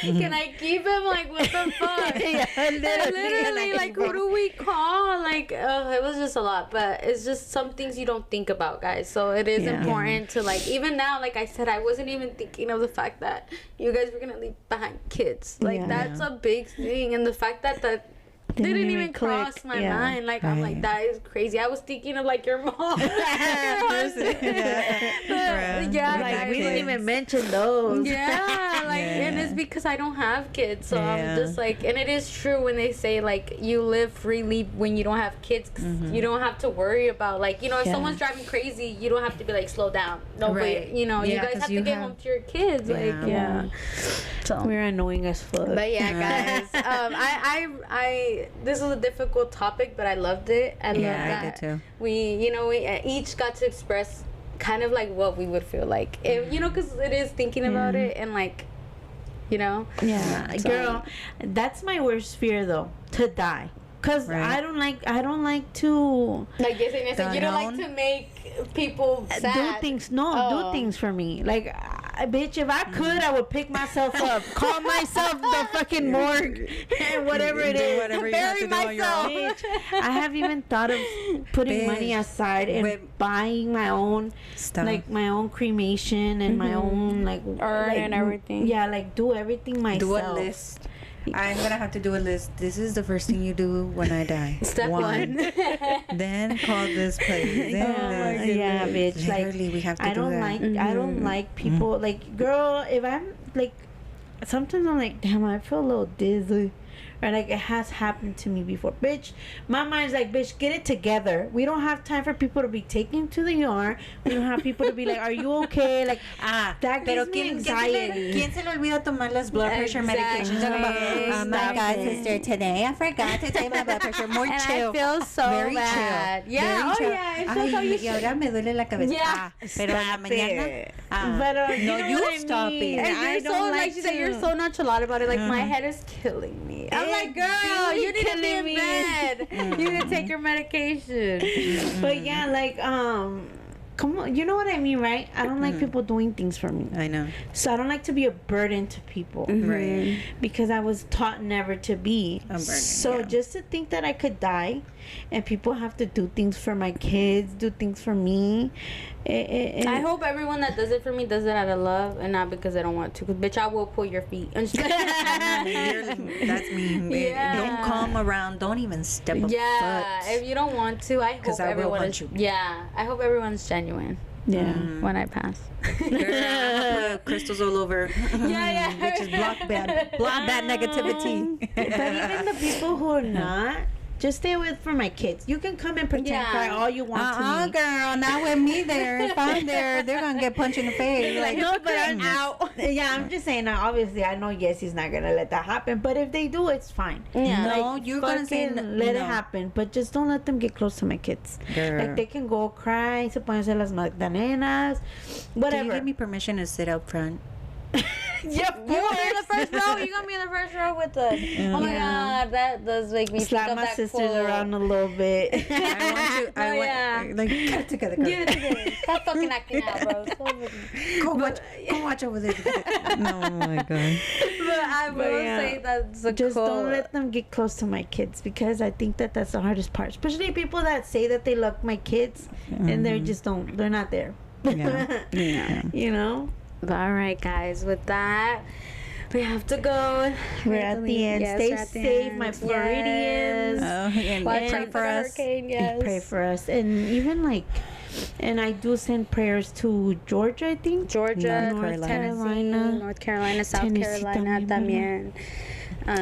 [SPEAKER 1] can I keep him? Like, what the fuck? literally, like, who do we call? Like, it was just a lot. But it's just some things you don't think about, guys. So it is important to like, even now, like I said, I wasn't even thinking of the fact that you guys were gonna leave behind kids. Like that's a big thing, and the fact that didn't even cross
[SPEAKER 2] click.
[SPEAKER 1] my mind. Like, I'm like, that is crazy. I was thinking of like your mom.
[SPEAKER 2] Like we didn't even mention those.
[SPEAKER 1] Yeah, like, and it's because I don't have kids, so I'm just like, and it is true when they say like you live freely when you don't have kids, 'cause you don't have to worry about like, you know, if someone's driving crazy, you don't have to be like, slow down. Nobody, you know, you guys have to get home to your kids. Like,
[SPEAKER 2] So we're annoying as fuck.
[SPEAKER 1] But yeah, guys, I this was a difficult topic, but I loved it. I loved that.
[SPEAKER 3] I did too.
[SPEAKER 1] We each got to express kind of like what we would feel like, if, you know, because it is thinking about it and like, you know.
[SPEAKER 2] Yeah, girl, that's my worst fear though, to die. Cause I don't like to
[SPEAKER 1] like you don't like to make people sad.
[SPEAKER 2] Do things for me. Like, bitch, if I could, I would pick myself up, call myself the fucking morgue, and whatever it is,
[SPEAKER 3] whatever you
[SPEAKER 1] bury myself.
[SPEAKER 2] Bitch, I have even thought of putting money aside and buying my own stuff, like my own cremation and my own like
[SPEAKER 1] urn and everything.
[SPEAKER 2] Yeah, like do everything myself.
[SPEAKER 3] Do a list. I'm gonna have to do a list. This is the first thing you do when I die.
[SPEAKER 1] Step one.
[SPEAKER 3] Then call this place.
[SPEAKER 2] Yeah, bitch.
[SPEAKER 3] Literally, we have to
[SPEAKER 2] I don't like people like, girl, if I'm like, sometimes I'm like, damn, I feel a little dizzy. Or like, it has happened to me before. Bitch, my mind's like, bitch, get it together. We don't have time for people to be taken to the ER. We don't have people to be like, are you okay? Like, that gives me anxiety.
[SPEAKER 3] ¿Quién se le olvida tomar las blood pressure medications? Oh my God, sister, today I forgot to take my blood pressure. More
[SPEAKER 1] and
[SPEAKER 3] chill.
[SPEAKER 1] I feel so
[SPEAKER 3] very
[SPEAKER 1] bad.
[SPEAKER 3] Chill.
[SPEAKER 1] Yeah,
[SPEAKER 3] very chill.
[SPEAKER 1] yeah. I feel how you
[SPEAKER 3] y ahora me duele la cabeza.
[SPEAKER 1] Yeah.
[SPEAKER 3] Pero en la mañana.
[SPEAKER 2] But
[SPEAKER 3] no, you stop it.
[SPEAKER 1] And
[SPEAKER 2] I
[SPEAKER 1] you're
[SPEAKER 2] don't
[SPEAKER 1] so,
[SPEAKER 2] like
[SPEAKER 1] she said, you're so nonchalant about it. Like, my head is killing me. I'm like, girl, you need to be in bed. You need to take your medication.
[SPEAKER 2] But yeah, like, come on, you know what I mean, right? I don't like people doing things for me.
[SPEAKER 3] I know.
[SPEAKER 2] So I don't like to be a burden to people.
[SPEAKER 3] Right.
[SPEAKER 2] Because I was taught never to be.
[SPEAKER 3] A burden,
[SPEAKER 2] so just to think that I could die and people have to do things for my kids, do things for me.
[SPEAKER 1] I hope everyone that does it for me does it out of love and not because they don't want to. Because, bitch, I will pull your feet. That's me.
[SPEAKER 3] Yeah. Don't come around. Don't even step a foot.
[SPEAKER 1] If you don't want to, I hope everyone is. Yeah, I hope everyone's genuine.
[SPEAKER 2] Yeah.
[SPEAKER 1] When I pass.
[SPEAKER 3] Put crystals all over. Which is block bad negativity.
[SPEAKER 2] But even the people who are not, just stay away from my kids. You can come and pretend cry all you want to me.
[SPEAKER 3] Girl, not with me there. If I'm there, they're gonna get punched in the face.
[SPEAKER 2] Like, no, but I'm out. Yeah, I'm just saying. Now, obviously, I know Yessy's not gonna let that happen. But if they do, it's fine.
[SPEAKER 1] Yeah.
[SPEAKER 3] No, you're gonna say
[SPEAKER 2] let it happen. But just don't let them get close to my kids.
[SPEAKER 3] Girl.
[SPEAKER 2] Like, they can go cry. Se pueden hacer las magdalenas. Whatever.
[SPEAKER 3] Do you give me permission to sit up front?
[SPEAKER 2] Yeah, of course.
[SPEAKER 1] You're in the first row. You're gonna be in the first row with us. Oh my God, that does make me
[SPEAKER 2] slap my sisters around a little bit.
[SPEAKER 3] I want like, get it together.
[SPEAKER 1] Get it together. Stop fucking acting out, bro.
[SPEAKER 3] Go watch over there. Oh my God.
[SPEAKER 1] But I will say that's
[SPEAKER 2] just don't let them get close to my kids, because I think that that's the hardest part. Especially people that say that they love my kids and they're not there.
[SPEAKER 3] Yeah.
[SPEAKER 2] You know?
[SPEAKER 1] All right, guys. With that, we have to go.
[SPEAKER 2] We're at the end.
[SPEAKER 1] Yes,
[SPEAKER 2] Stay safe, my Floridians.
[SPEAKER 3] And pray for us.
[SPEAKER 1] Yes.
[SPEAKER 2] Pray for us. And even like, and I do send prayers to Georgia, I think.
[SPEAKER 1] Georgia,
[SPEAKER 3] North
[SPEAKER 1] Carolina, North Carolina, South
[SPEAKER 2] Tennessee
[SPEAKER 1] Carolina también.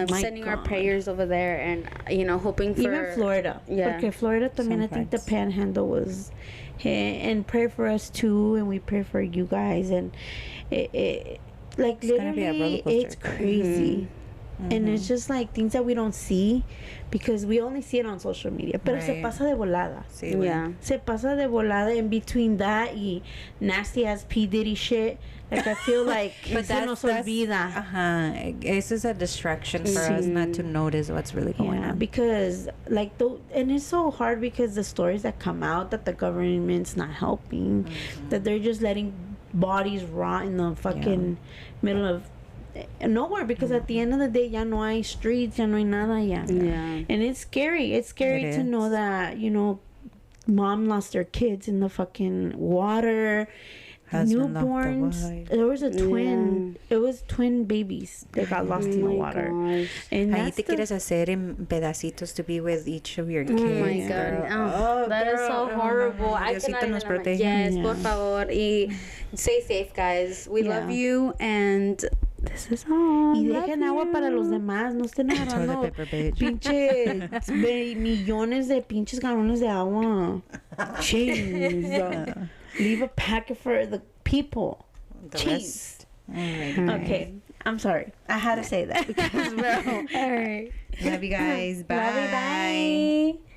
[SPEAKER 1] Sending our prayers over there, and hoping for
[SPEAKER 2] even Florida.
[SPEAKER 1] Yeah.
[SPEAKER 2] Because Florida también, I think the panhandle was. And pray for us too, and we pray for you guys, and it like
[SPEAKER 3] it's
[SPEAKER 2] literally it's crazy. And it's just like things that we don't see because we only see it on social media. Pero se pasa de volada.
[SPEAKER 3] Sí,
[SPEAKER 2] Se pasa de volada. In between that y nasty ass P. Diddy shit, like I feel like se nos olvida.
[SPEAKER 3] This is a distraction for us not to notice what's really going on.
[SPEAKER 2] Because like and it's so hard because the stories that come out that the government's not helping, that they're just letting bodies rot in the fucking middle of nowhere, because at the end of the day ya no hay streets, ya no hay nada ya. And it's scary to know that mom lost her kids in the fucking water.
[SPEAKER 3] Husband locked
[SPEAKER 2] newborns.
[SPEAKER 3] away.
[SPEAKER 2] There was a twin. It was twin babies that got lost in the water.
[SPEAKER 1] Gosh.
[SPEAKER 2] And
[SPEAKER 3] Ahí
[SPEAKER 2] that's
[SPEAKER 3] te quieres hacer en pedacitos to be with each of your kids.
[SPEAKER 1] Oh my God.
[SPEAKER 3] girl.
[SPEAKER 1] Oh, that is so horrible. I
[SPEAKER 3] Diosito
[SPEAKER 1] cannot
[SPEAKER 3] nos
[SPEAKER 1] even
[SPEAKER 3] proteja.
[SPEAKER 1] Yes,
[SPEAKER 2] Yeah.
[SPEAKER 1] por favor. Y stay safe, guys. We
[SPEAKER 2] Yeah.
[SPEAKER 1] love you, and this is all.
[SPEAKER 2] Y
[SPEAKER 1] Love
[SPEAKER 2] dejen agua
[SPEAKER 1] you.
[SPEAKER 2] para los demás. No estén
[SPEAKER 3] Toilet
[SPEAKER 2] agarrando
[SPEAKER 3] paper, bitch.
[SPEAKER 2] pinches millones de pinches galones de agua. Jeez. Leave a packet for the people.
[SPEAKER 3] The
[SPEAKER 2] Jeez.
[SPEAKER 3] rest. Alright.
[SPEAKER 2] Okay. I'm sorry. I had to say that because, bro.
[SPEAKER 1] All right.
[SPEAKER 3] Love you guys. Bye.
[SPEAKER 1] Love you. Bye.